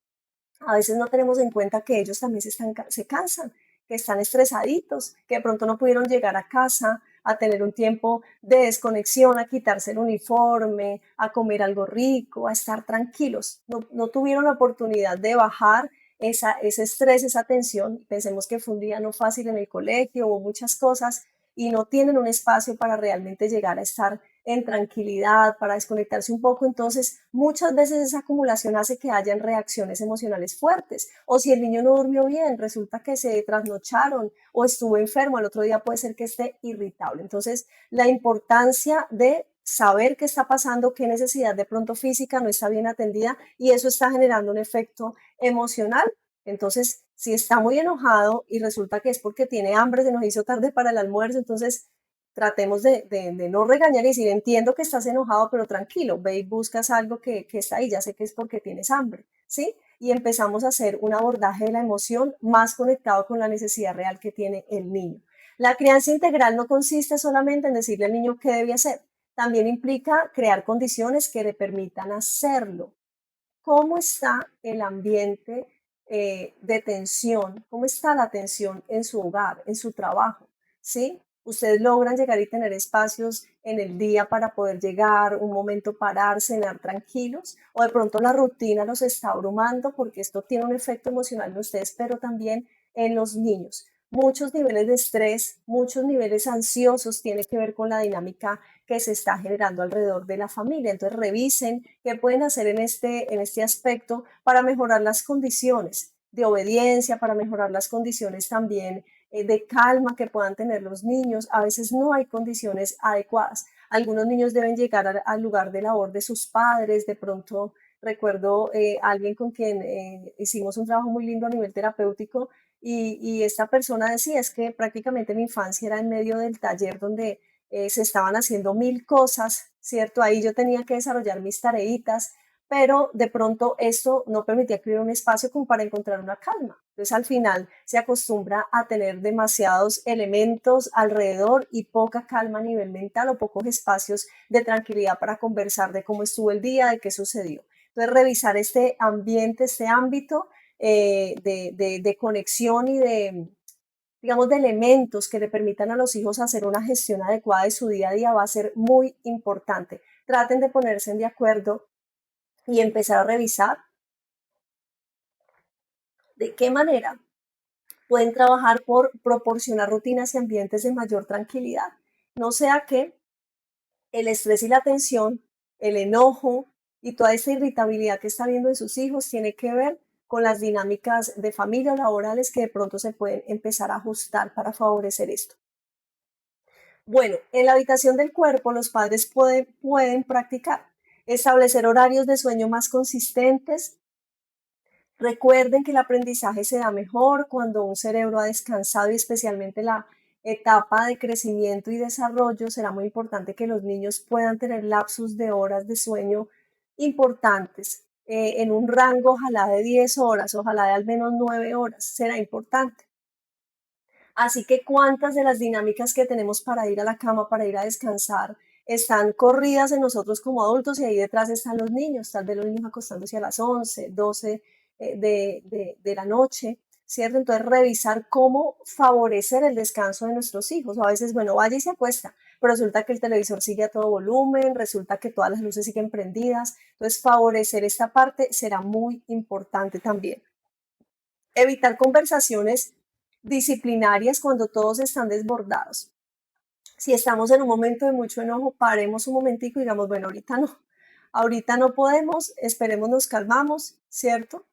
a veces no tenemos en cuenta que ellos también se cansan, que están estresaditos, que de pronto no pudieron llegar a casa a tener un tiempo de desconexión, a quitarse el uniforme, a comer algo rico, a estar tranquilos. No tuvieron la oportunidad de bajar ese estrés, esa tensión. Pensemos que fue un día no fácil en el colegio, hubo muchas cosas y no tienen un espacio para realmente llegar a estar en tranquilidad, para desconectarse un poco. Entonces, muchas veces esa acumulación hace que hayan reacciones emocionales fuertes. O si el niño no durmió bien, resulta que se trasnocharon o estuvo enfermo, al otro día puede ser que esté irritable. Entonces, la importancia de saber qué está pasando, qué necesidad de pronto física no está bien atendida y eso está generando un efecto emocional. Entonces, si está muy enojado y resulta que es porque tiene hambre, se nos hizo tarde para el almuerzo, entonces tratemos de no regañar y decir, entiendo que estás enojado, pero tranquilo, ve y buscas algo que está ahí, ya sé que es porque tienes hambre, ¿sí? Y empezamos a hacer un abordaje de la emoción más conectado con la necesidad real que tiene el niño. La crianza integral no consiste solamente en decirle al niño qué debe hacer, también implica crear condiciones que le permitan hacerlo. ¿Cómo está el ambiente de tensión? ¿Cómo está la tensión en su hogar, en su trabajo? ¿Sí? Ustedes logran llegar y tener espacios en el día para poder llegar, un momento parar, cenar tranquilos, o de pronto la rutina los está abrumando porque esto tiene un efecto emocional en ustedes, pero también en los niños. Muchos niveles de estrés, muchos niveles ansiosos tiene que ver con la dinámica que se está generando alrededor de la familia. Entonces revisen qué pueden hacer en este aspecto para mejorar las condiciones de obediencia, para mejorar las condiciones también de calma que puedan tener los niños. A veces no hay condiciones adecuadas. Algunos niños deben llegar al lugar de labor de sus padres. De pronto recuerdo alguien con quien hicimos un trabajo muy lindo a nivel terapéutico y esta persona decía, es que prácticamente mi infancia era en medio del taller donde se estaban haciendo mil cosas, ¿cierto? Ahí yo tenía que desarrollar mis tareitas, pero de pronto esto no permitía que hubiera un espacio como para encontrar una calma. Entonces al final se acostumbra a tener demasiados elementos alrededor y poca calma a nivel mental o pocos espacios de tranquilidad para conversar de cómo estuvo el día, de qué sucedió. Entonces revisar este ambiente, este ámbito de conexión y de, digamos, de elementos que le permitan a los hijos hacer una gestión adecuada de su día a día va a ser muy importante. Traten de ponerse de acuerdo y empezar a revisar de qué manera pueden trabajar por proporcionar rutinas y ambientes de mayor tranquilidad. No sea que el estrés y la tensión, el enojo y toda esa irritabilidad que está viendo en sus hijos tiene que ver con las dinámicas de familia o laborales que de pronto se pueden empezar a ajustar para favorecer esto. Bueno, en la habitación del cuerpo los padres pueden practicar, establecer horarios de sueño más consistentes. Recuerden que el aprendizaje se da mejor cuando un cerebro ha descansado y especialmente la etapa de crecimiento y desarrollo será muy importante que los niños puedan tener lapsos de horas de sueño importantes, en un rango ojalá de 10 horas, ojalá de al menos 9 horas, será importante. Así que cuántas de las dinámicas que tenemos para ir a la cama, para ir a descansar, están corridas en nosotros como adultos y ahí detrás están los niños, tal vez los niños acostándose a las 11, 12 de la noche, ¿cierto? Entonces revisar cómo favorecer el descanso de nuestros hijos. O a veces, bueno, vaya y se acuesta, pero resulta que el televisor sigue a todo volumen, resulta que todas las luces siguen prendidas. Entonces favorecer esta parte será muy importante también. Evitar conversaciones disciplinarias cuando todos están desbordados. Si estamos en un momento de mucho enojo, paremos un momentico y digamos, bueno, ahorita no podemos, esperemos, nos calmamos, ¿cierto?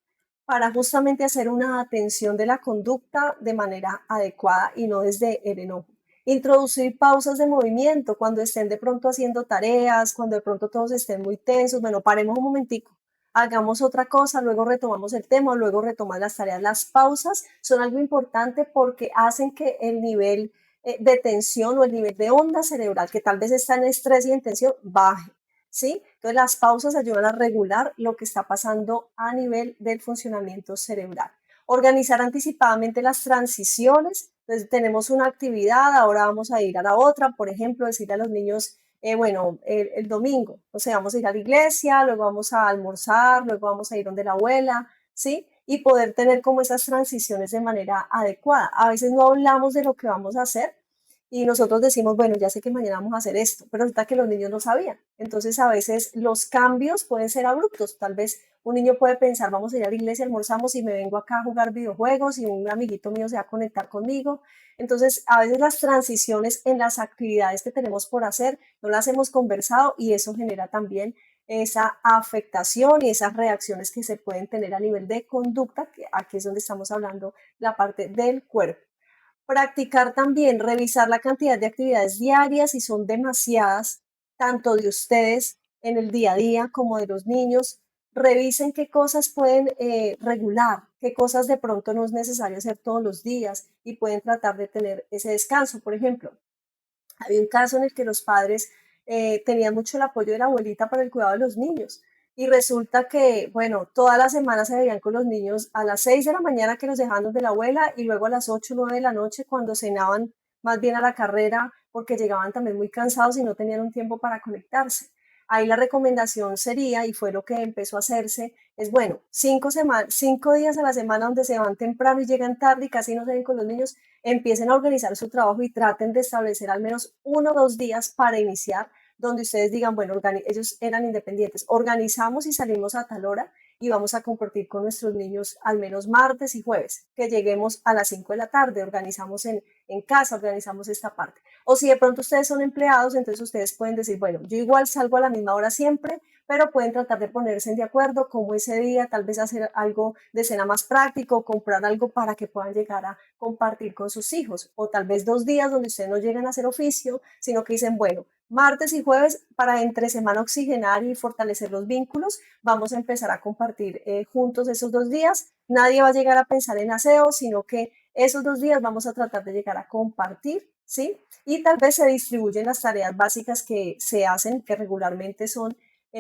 Para justamente hacer una atención de la conducta de manera adecuada y no desde el enojo. Introducir pausas de movimiento cuando estén de pronto haciendo tareas, cuando de pronto todos estén muy tensos, bueno, paremos un momentico, hagamos otra cosa, luego retomamos el tema, luego retoman las tareas. Las pausas son algo importante porque hacen que el nivel de tensión o el nivel de onda cerebral, que tal vez está en estrés y en tensión, baje. ¿Sí? Entonces las pausas ayudan a regular lo que está pasando a nivel del funcionamiento cerebral. Organizar anticipadamente las transiciones. Entonces tenemos una actividad, ahora vamos a ir a la otra, por ejemplo, decirle a los niños, bueno, el domingo, o sea, vamos a ir a la iglesia, luego vamos a almorzar, luego vamos a ir donde la abuela, ¿sí? Y poder tener como esas transiciones de manera adecuada. A veces no hablamos de lo que vamos a hacer, y nosotros decimos, bueno, ya sé que mañana vamos a hacer esto, pero resulta que los niños no sabían. Entonces, a veces los cambios pueden ser abruptos. Tal vez un niño puede pensar, vamos a ir a la iglesia, almorzamos y me vengo acá a jugar videojuegos y un amiguito mío se va a conectar conmigo. Entonces, a veces las transiciones en las actividades que tenemos por hacer no las hemos conversado y eso genera también esa afectación y esas reacciones que se pueden tener a nivel de conducta, que aquí es donde estamos hablando la parte del cuerpo. Practicar también, revisar la cantidad de actividades diarias, si son demasiadas, tanto de ustedes en el día a día como de los niños. Revisen qué cosas pueden regular, qué cosas de pronto no es necesario hacer todos los días y pueden tratar de tener ese descanso. Por ejemplo, había un caso en el que los padres tenían mucho el apoyo de la abuelita para el cuidado de los niños. Y resulta que, bueno, todas las semanas se veían con los niños a las 6 de la mañana que los dejaban de la abuela y luego a las 8 o 9 de la noche cuando cenaban más bien a la carrera porque llegaban también muy cansados y no tenían un tiempo para conectarse. Ahí la recomendación sería, y fue lo que empezó a hacerse, es bueno, 5 días a la semana donde se van temprano y llegan tarde y casi no se ven con los niños, empiecen a organizar su trabajo y traten de establecer al menos 1 o 2 días para iniciar, donde ustedes digan, bueno, ellos eran independientes, organizamos y salimos a tal hora y vamos a compartir con nuestros niños al menos martes y jueves, que lleguemos a las 5 de la tarde, organizamos en casa, organizamos esta parte. O si de pronto ustedes son empleados, entonces ustedes pueden decir, bueno, yo igual salgo a la misma hora siempre, pero pueden tratar de ponerse de acuerdo como ese día, tal vez hacer algo de cena más práctico, comprar algo para que puedan llegar a compartir con sus hijos, o tal vez 2 días donde ustedes no lleguen a hacer oficio, sino que dicen, bueno, martes y jueves para entre semana oxigenar y fortalecer los vínculos, vamos a empezar a compartir juntos esos 2 días. Nadie va a llegar a pensar en aseo, sino que esos 2 días vamos a tratar de llegar a compartir, ¿sí? Y tal vez se distribuyen las tareas básicas que se hacen, que regularmente son,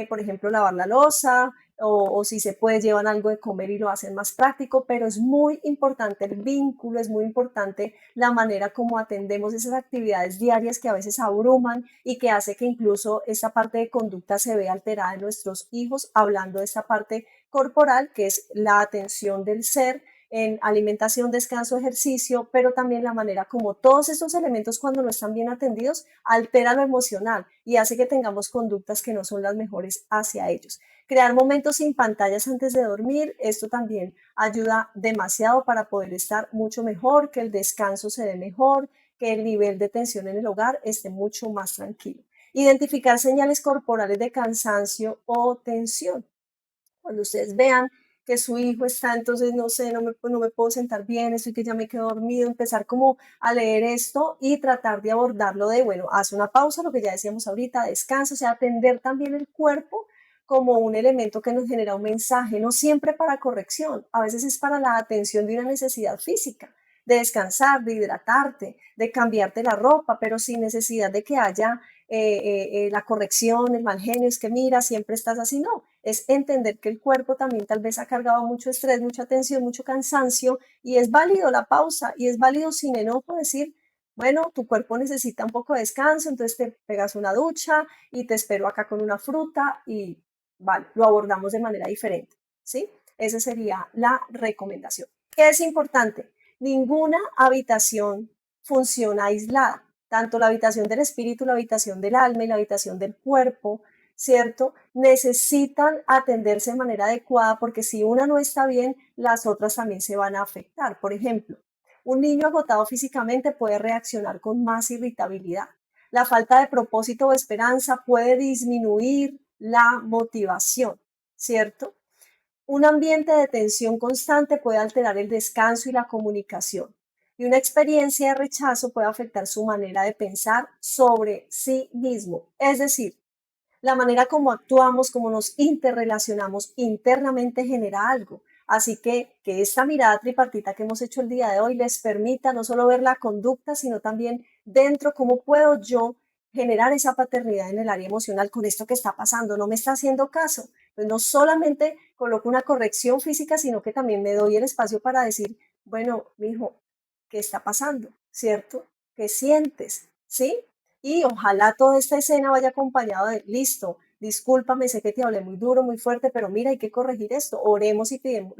por ejemplo, lavar la loza, o si se puede llevan algo de comer y lo hacen más práctico, pero es muy importante el vínculo, es muy importante la manera como atendemos esas actividades diarias que a veces abruman y que hace que incluso esta parte de conducta se vea alterada en nuestros hijos, hablando de esta parte corporal, que es la atención del ser en alimentación, descanso, ejercicio, pero también la manera como todos estos elementos cuando no están bien atendidos altera lo emocional y hace que tengamos conductas que no son las mejores hacia ellos. Crear momentos sin pantallas antes de dormir, esto también ayuda demasiado para poder estar mucho mejor, que el descanso se dé mejor, que el nivel de tensión en el hogar esté mucho más tranquilo. Identificar señales corporales de cansancio o tensión. Cuando ustedes vean que su hijo está, entonces no sé, no me puedo sentar bien, estoy que ya me quedo dormido, empezar como a leer esto y tratar de abordarlo de, bueno, haz una pausa, lo que ya decíamos ahorita, descansa, o sea, atender también el cuerpo como un elemento que nos genera un mensaje, no siempre para corrección, a veces es para la atención de una necesidad física, de descansar, de hidratarte, de cambiarte la ropa, pero sin necesidad de que haya la corrección, el mal genio, es que mira, siempre estás así, no, es entender que el cuerpo también tal vez ha cargado mucho estrés, mucha tensión, mucho cansancio, y es válido la pausa, y es válido sin enojo decir, bueno, tu cuerpo necesita un poco de descanso, entonces te pegas una ducha y te espero acá con una fruta y vale, lo abordamos de manera diferente, ¿sí? Esa sería la recomendación. ¿Qué es importante? Ninguna habitación funciona aislada, tanto la habitación del espíritu, la habitación del alma y la habitación del cuerpo, ¿cierto? Necesitan atenderse de manera adecuada porque si una no está bien, las otras también se van a afectar. Por ejemplo, un niño agotado físicamente puede reaccionar con más irritabilidad. La falta de propósito o esperanza puede disminuir la motivación, ¿cierto? Un ambiente de tensión constante puede alterar el descanso y la comunicación. Y una experiencia de rechazo puede afectar su manera de pensar sobre sí mismo. Es decir, la manera como actuamos, como nos interrelacionamos internamente genera algo. Así que esta mirada tripartita que hemos hecho el día de hoy les permita no solo ver la conducta, sino también dentro cómo puedo yo generar esa paternidad en el área emocional con esto que está pasando. No me está haciendo caso. Pues no solamente coloco una corrección física, sino que también me doy el espacio para decir, bueno, mi hijo, ¿qué está pasando? ¿Cierto? ¿Qué sientes? ¿Sí? Y ojalá toda esta escena vaya acompañado de, listo, discúlpame, sé que te hablé muy duro, muy fuerte, pero mira, hay que corregir esto. Oremos y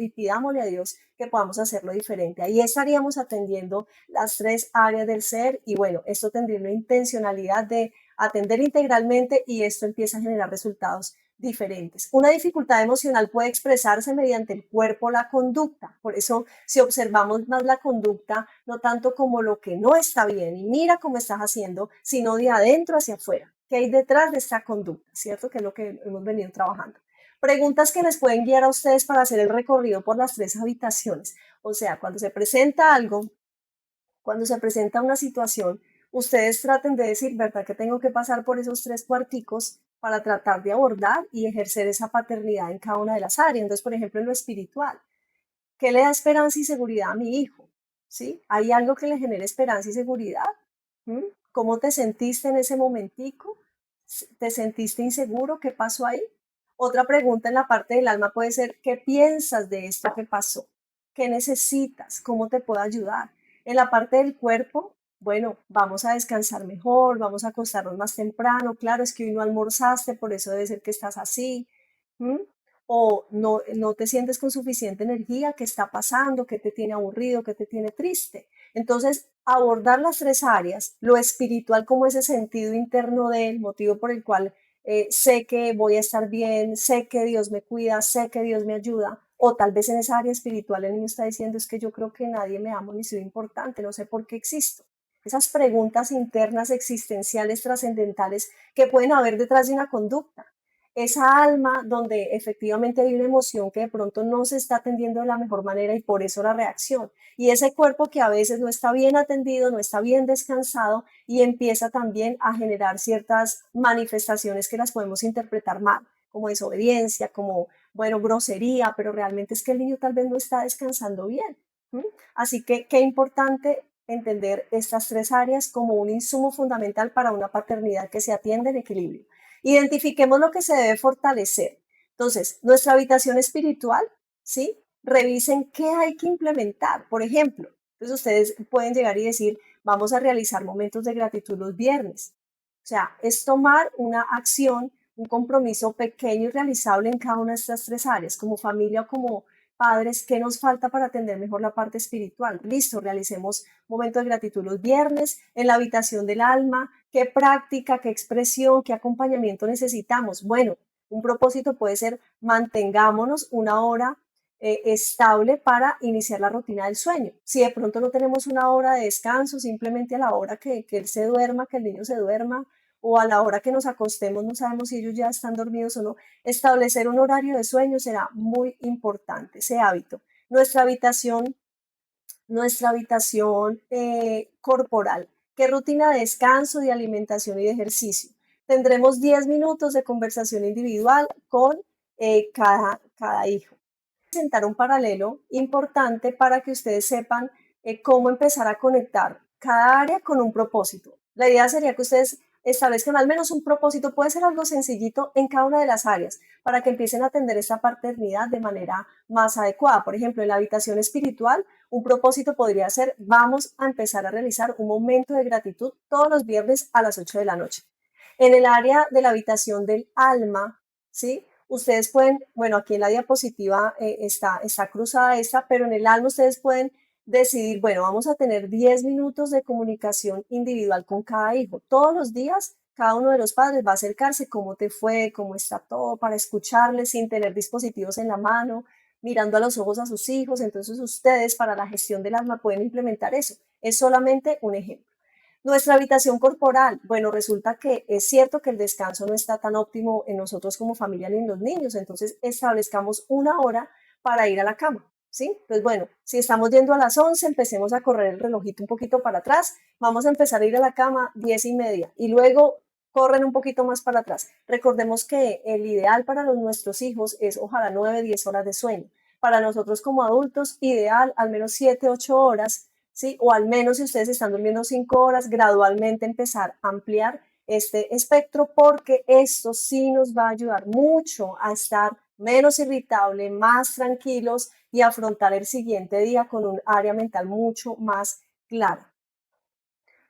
pidámosle a Dios que podamos hacerlo diferente. Ahí estaríamos atendiendo las tres áreas del ser y bueno, esto tendría una intencionalidad de atender integralmente y esto empieza a generar resultados diferentes. Una dificultad emocional puede expresarse mediante el cuerpo o la conducta. Por eso, si observamos más la conducta, no tanto como lo que no está bien y mira cómo estás haciendo, sino de adentro hacia afuera. ¿Qué hay detrás de esta conducta? ¿Cierto? Que es lo que hemos venido trabajando. Preguntas que les pueden guiar a ustedes para hacer el recorrido por las tres habitaciones. O sea, cuando se presenta algo, cuando se presenta una situación, ustedes traten de decir, ¿verdad? Que tengo que pasar por esos tres cuarticos para tratar de abordar y ejercer esa paternidad en cada una de las áreas. Entonces, por ejemplo, en lo espiritual, ¿qué le da esperanza y seguridad a mi hijo? ¿Sí? ¿Hay algo que le genere esperanza y seguridad? ¿Mm? ¿Cómo te sentiste en ese momentico? ¿Te sentiste inseguro? ¿Qué pasó ahí? Otra pregunta en la parte del alma puede ser, ¿qué piensas de esto que pasó? ¿Qué necesitas? ¿Cómo te puedo ayudar? En la parte del cuerpo, bueno, vamos a descansar mejor, vamos a acostarnos más temprano. Claro, es que hoy no almorzaste, por eso debe ser que estás así. ¿Mm? O no te sientes con suficiente energía, ¿qué está pasando? ¿Qué te tiene aburrido? ¿Qué te tiene triste? Entonces, abordar las tres áreas, lo espiritual como ese sentido interno del motivo por el cual sé que voy a estar bien, sé que Dios me cuida, sé que Dios me ayuda, o tal vez en esa área espiritual el niño está diciendo es que yo creo que nadie me ama ni soy importante, no sé por qué existo. Esas preguntas internas existenciales trascendentales que pueden haber detrás de una conducta, esa alma donde efectivamente hay una emoción que de pronto no se está atendiendo de la mejor manera y por eso la reacción. Y ese cuerpo que a veces no está bien atendido, no está bien descansado y empieza también a generar ciertas manifestaciones que las podemos interpretar mal, como desobediencia, como, bueno, grosería, pero realmente es que el niño tal vez no está descansando bien. ¿Mm? Así que qué importante entender estas tres áreas como un insumo fundamental para una paternidad que se atiende en equilibrio. Identifiquemos lo que se debe fortalecer. Entonces, nuestra habitación espiritual, ¿sí? Revisen qué hay que implementar. Por ejemplo, entonces ustedes pueden llegar y decir, vamos a realizar momentos de gratitud los viernes. O sea, es tomar una acción, un compromiso pequeño y realizable en cada una de estas tres áreas, como familia o como padres, ¿qué nos falta para atender mejor la parte espiritual? Listo, realicemos momentos de gratitud los viernes en la habitación del alma, qué práctica, qué expresión, qué acompañamiento necesitamos. Bueno, un propósito puede ser mantengámonos una hora estable para iniciar la rutina del sueño. Si de pronto no tenemos una hora de descanso, simplemente a la hora que él se duerma, que el niño se duerma, o a la hora que nos acostemos, no sabemos si ellos ya están dormidos o no, establecer un horario de sueño será muy importante, ese hábito. Nuestra habitación corporal. ¿Qué rutina de descanso, de alimentación y de ejercicio? Tendremos 10 minutos de conversación individual con cada hijo. Presentar un paralelo importante para que ustedes sepan cómo empezar a conectar cada área con un propósito. La idea sería que ustedes establezcan al menos un propósito, puede ser algo sencillito en cada una de las áreas, para que empiecen a atender esta paternidad de manera más adecuada. Por ejemplo, en la habitación espiritual, un propósito podría ser, vamos a empezar a realizar un momento de gratitud todos los viernes a las 8 de la noche. En el área de la habitación del alma, ¿sí? Ustedes pueden, bueno, aquí en la diapositiva está cruzada esta, pero en el alma ustedes pueden decidir, bueno, vamos a tener 10 minutos de comunicación individual con cada hijo. Todos los días, cada uno de los padres va a acercarse, cómo te fue, cómo está todo, para escucharles sin tener dispositivos en la mano, mirando a los ojos a sus hijos. Entonces ustedes para la gestión del alma pueden implementar eso. Es solamente un ejemplo. Nuestra habitación corporal, bueno, resulta que es cierto que el descanso no está tan óptimo en nosotros como familia ni en los niños, entonces establezcamos una hora para ir a la cama, ¿sí? Pues bueno, si estamos yendo a las 11, empecemos a correr el relojito un poquito para atrás, vamos a empezar a ir a la cama 10:30 y luego corren un poquito más para atrás. Recordemos que el ideal para nuestros hijos es ojalá 9, 10 horas de sueño. Para nosotros como adultos, ideal al menos 7, 8 horas, ¿sí? O al menos si ustedes están durmiendo 5 horas, gradualmente empezar a ampliar este espectro porque esto sí nos va a ayudar mucho a estar menos irritable, más tranquilos y afrontar el siguiente día con un área mental mucho más clara.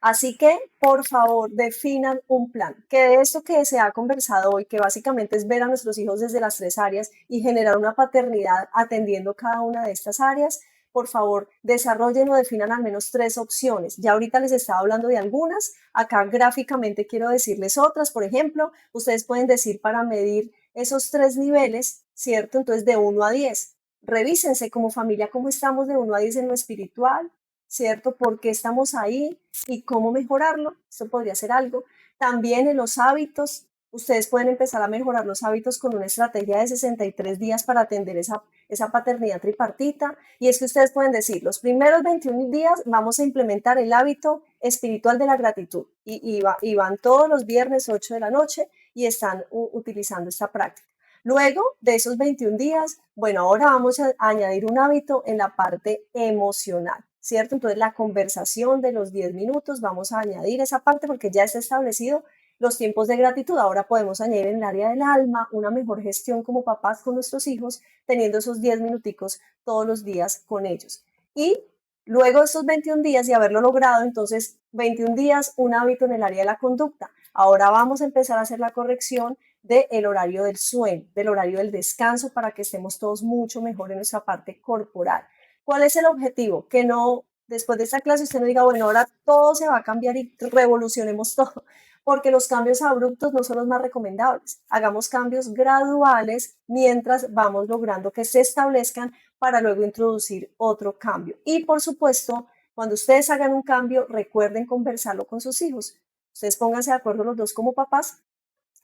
Así que, por favor, definan un plan. Que de esto que se ha conversado hoy, que básicamente es ver a nuestros hijos desde las 3 áreas y generar una paternidad atendiendo cada una de estas áreas, por favor, desarrollen o definan al menos 3 opciones. Ya ahorita les estaba hablando de algunas. Acá gráficamente quiero decirles otras. Por ejemplo, ustedes pueden decir para medir esos 3 niveles, ¿cierto? Entonces, de 1 a 10. Revísense como familia cómo estamos de 1 a 10 en lo espiritual, ¿cierto? ¿Por qué estamos ahí y cómo mejorarlo? Esto podría ser algo. También en los hábitos, ustedes pueden empezar a mejorar los hábitos con una estrategia de 63 días para atender esa paternidad tripartita. Y es que ustedes pueden decir, los primeros 21 días vamos a implementar el hábito espiritual de la gratitud. Y van todos los viernes 8 de la noche y están utilizando esta práctica. Luego de esos 21 días, bueno, ahora vamos a añadir un hábito en la parte emocional, ¿cierto? Entonces, la conversación de los 10 minutos, vamos a añadir esa parte porque ya está establecido los tiempos de gratitud. Ahora podemos añadir en el área del alma una mejor gestión como papás con nuestros hijos, teniendo esos 10 minuticos todos los días con ellos. Y luego de esos 21 días de haberlo logrado, entonces 21 días, un hábito en el área de la conducta. Ahora vamos a empezar a hacer la corrección del horario del sueño, del horario del descanso, para que estemos todos mucho mejor en nuestra parte corporal. ¿Cuál es el objetivo? Que no, después de esta clase usted no diga, bueno, ahora todo se va a cambiar y revolucionemos todo, porque los cambios abruptos no son los más recomendables. Hagamos cambios graduales mientras vamos logrando que se establezcan para luego introducir otro cambio. Y por supuesto, cuando ustedes hagan un cambio, recuerden conversarlo con sus hijos. Ustedes pónganse de acuerdo los dos como papás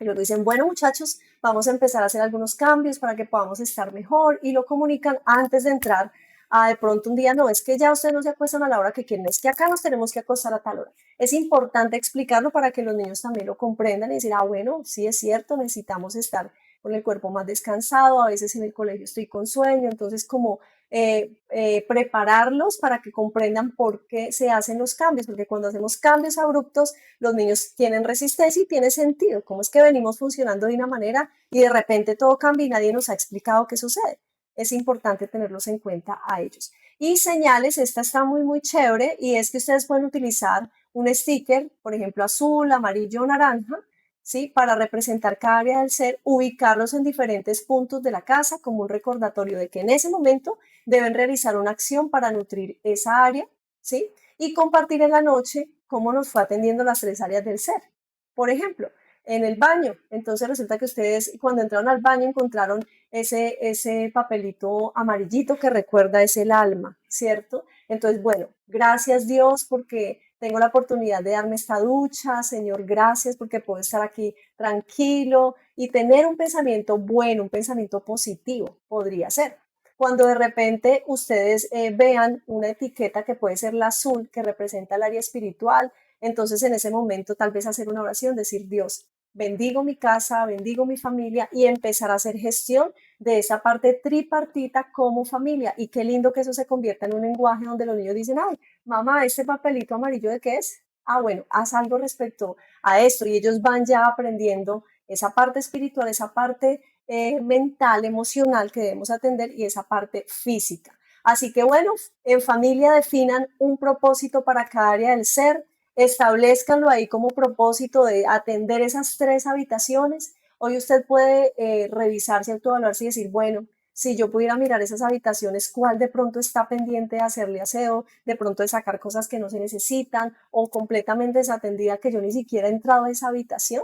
y luego dicen, bueno muchachos, vamos a empezar a hacer algunos cambios para que podamos estar mejor y lo comunican antes de entrar a de pronto un día, no, es que ya ustedes no se acuestan a la hora que quieren, es que acá nos tenemos que acostar a tal hora. Es importante explicarlo para que los niños también lo comprendan y decir, ah, bueno, sí es cierto, necesitamos estar con el cuerpo más descansado, a veces en el colegio estoy con sueño, entonces como prepararlos para que comprendan por qué se hacen los cambios, porque cuando hacemos cambios abruptos, los niños tienen resistencia y tiene sentido. ¿Cómo es que venimos funcionando de una manera y de repente todo cambia y nadie nos ha explicado qué sucede? Es importante tenerlos en cuenta a ellos. Y señales, esta está muy, muy chévere y es que ustedes pueden utilizar un sticker, por ejemplo, azul, amarillo o naranja, ¿sí? Para representar cada área del ser, ubicarlos en diferentes puntos de la casa como un recordatorio de que en ese momento deben realizar una acción para nutrir esa área, ¿sí? Y compartir en la noche cómo nos fue atendiendo las 3 áreas del ser. Por ejemplo, en el baño, entonces resulta que ustedes cuando entraron al baño encontraron ese papelito amarillito que recuerda es el alma, ¿cierto? Entonces, bueno, gracias Dios porque tengo la oportunidad de darme esta ducha, Señor, gracias porque puedo estar aquí tranquilo y tener un pensamiento bueno, un pensamiento positivo, podría ser. Cuando de repente ustedes vean una etiqueta que puede ser la azul, que representa el área espiritual, entonces en ese momento tal vez hacer una oración, decir, Dios, bendigo mi casa, bendigo mi familia y empezar a hacer gestión de esa parte tripartita como familia. Y qué lindo que eso se convierta en un lenguaje donde los niños dicen, ay, mamá, ¿este papelito amarillo de qué es? Ah, bueno, haz algo respecto a esto y ellos van ya aprendiendo esa parte espiritual, esa parte mental, emocional que debemos atender y esa parte física. Así que bueno, en familia definan un propósito para cada área del ser, establezcanlo ahí como propósito de atender esas tres habitaciones. Hoy usted puede revisarse, autoevaluarse y decir, bueno, si yo pudiera mirar esas habitaciones, ¿cuál de pronto está pendiente de hacerle aseo, de pronto de sacar cosas que no se necesitan o completamente desatendida que yo ni siquiera he entrado a esa habitación?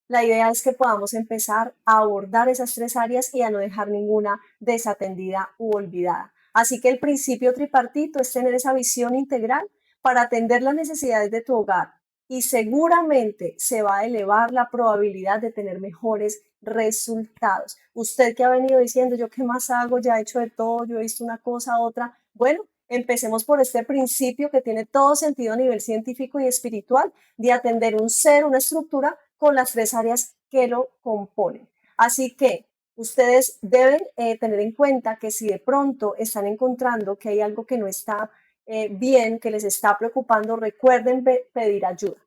La idea es que podamos empezar a abordar esas tres áreas y a no dejar ninguna desatendida u olvidada. Así que el principio tripartito es tener esa visión integral para atender las necesidades de tu hogar y seguramente se va a elevar la probabilidad de tener mejores resultados. Usted que ha venido diciendo, yo qué más hago, ya he hecho de todo, yo he visto una cosa, otra. Bueno, empecemos por este principio que tiene todo sentido a nivel científico y espiritual de atender un ser, una estructura con las tres áreas que lo componen. Así que ustedes deben tener en cuenta que si de pronto están encontrando que hay algo que no está bien, que les está preocupando, recuerden pedir ayuda.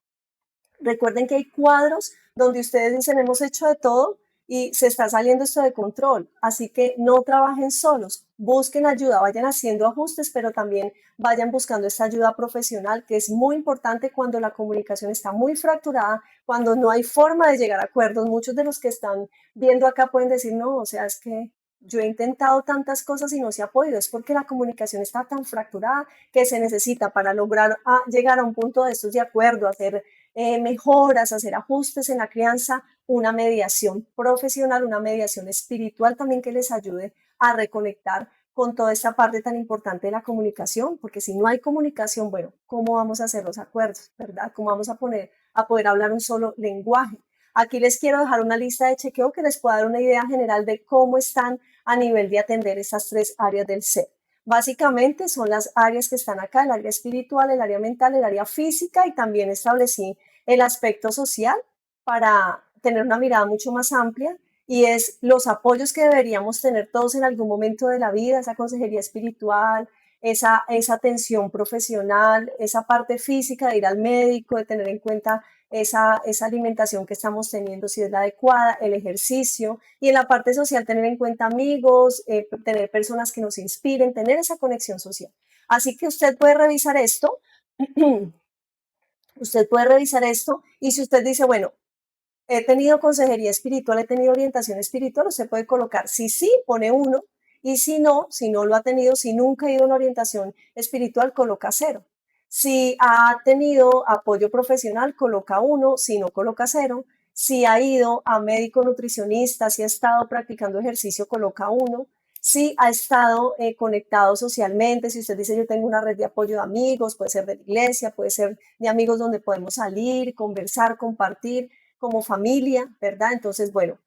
Recuerden que hay cuadros donde ustedes dicen hemos hecho de todo y se está saliendo esto de control. Así que no trabajen solos, busquen ayuda, vayan haciendo ajustes, pero también vayan buscando esta ayuda profesional, que es muy importante cuando la comunicación está muy fracturada, cuando no hay forma de llegar a acuerdos. Muchos de los que están viendo acá pueden decir, no, o sea, es que yo he intentado tantas cosas y no se ha podido, es porque la comunicación está tan fracturada que se necesita para lograr llegar a un punto de estos de acuerdo, hacer mejoras, hacer ajustes en la crianza, una mediación profesional, una mediación espiritual también que les ayude a reconectar con toda esta parte tan importante de la comunicación, porque si no hay comunicación, bueno, ¿cómo vamos a hacer los acuerdos, verdad? ¿Cómo vamos a poder hablar un solo lenguaje? Aquí les quiero dejar una lista de chequeo que les pueda dar una idea general de cómo están a nivel de atender estas tres áreas del ser. Básicamente son las áreas que están acá, el área espiritual, el área mental, el área física y también establecí el aspecto social para tener una mirada mucho más amplia y es los apoyos que deberíamos tener todos en algún momento de la vida, esa consejería espiritual, esa atención profesional, esa parte física de ir al médico, de tener en cuenta esa alimentación que estamos teniendo, si es la adecuada, el ejercicio y en la parte social tener en cuenta amigos, tener personas que nos inspiren, tener esa conexión social. Así que usted puede revisar esto, usted puede revisar esto y si usted dice, bueno, he tenido consejería espiritual, he tenido orientación espiritual, usted puede colocar, si sí, pone uno, y si no lo ha tenido, si nunca ha ido a una orientación espiritual, coloca cero. Si ha tenido apoyo profesional, coloca uno, si no, coloca cero. Si ha ido a médico nutricionista, si ha estado practicando ejercicio, coloca uno. Si ha estado conectado socialmente, si usted dice yo tengo una red de apoyo de amigos, puede ser de la iglesia, puede ser de amigos donde podemos salir, conversar, compartir, como familia, ¿verdad? Entonces, bueno,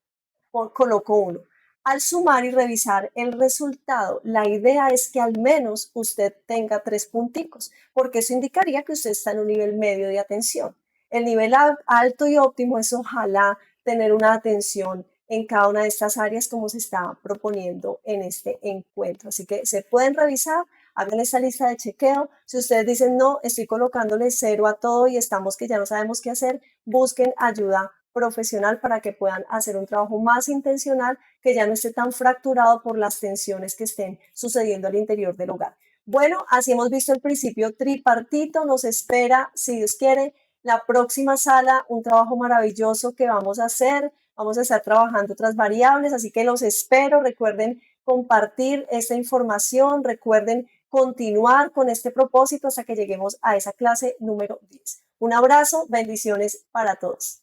coloco uno. Al sumar y revisar el resultado, la idea es que al menos usted tenga 3 punticos, porque eso indicaría que usted está en un nivel medio de atención. El nivel alto y óptimo es ojalá tener una atención en cada una de estas áreas como se está proponiendo en este encuentro. Así que se pueden revisar, hagan esta lista de chequeo. Si ustedes dicen, no, estoy colocándole cero a todo y estamos que ya no sabemos qué hacer, busquen ayuda profesional para que puedan hacer un trabajo más intencional que ya no esté tan fracturado por las tensiones que estén sucediendo al interior del hogar. Bueno, así hemos visto el principio tripartito, nos espera, si Dios quiere, la próxima sala, un trabajo maravilloso que vamos a hacer, vamos a estar trabajando otras variables, así que los espero, recuerden compartir esta información, recuerden continuar con este propósito hasta que lleguemos a esa clase número 10. Un abrazo, bendiciones para todos.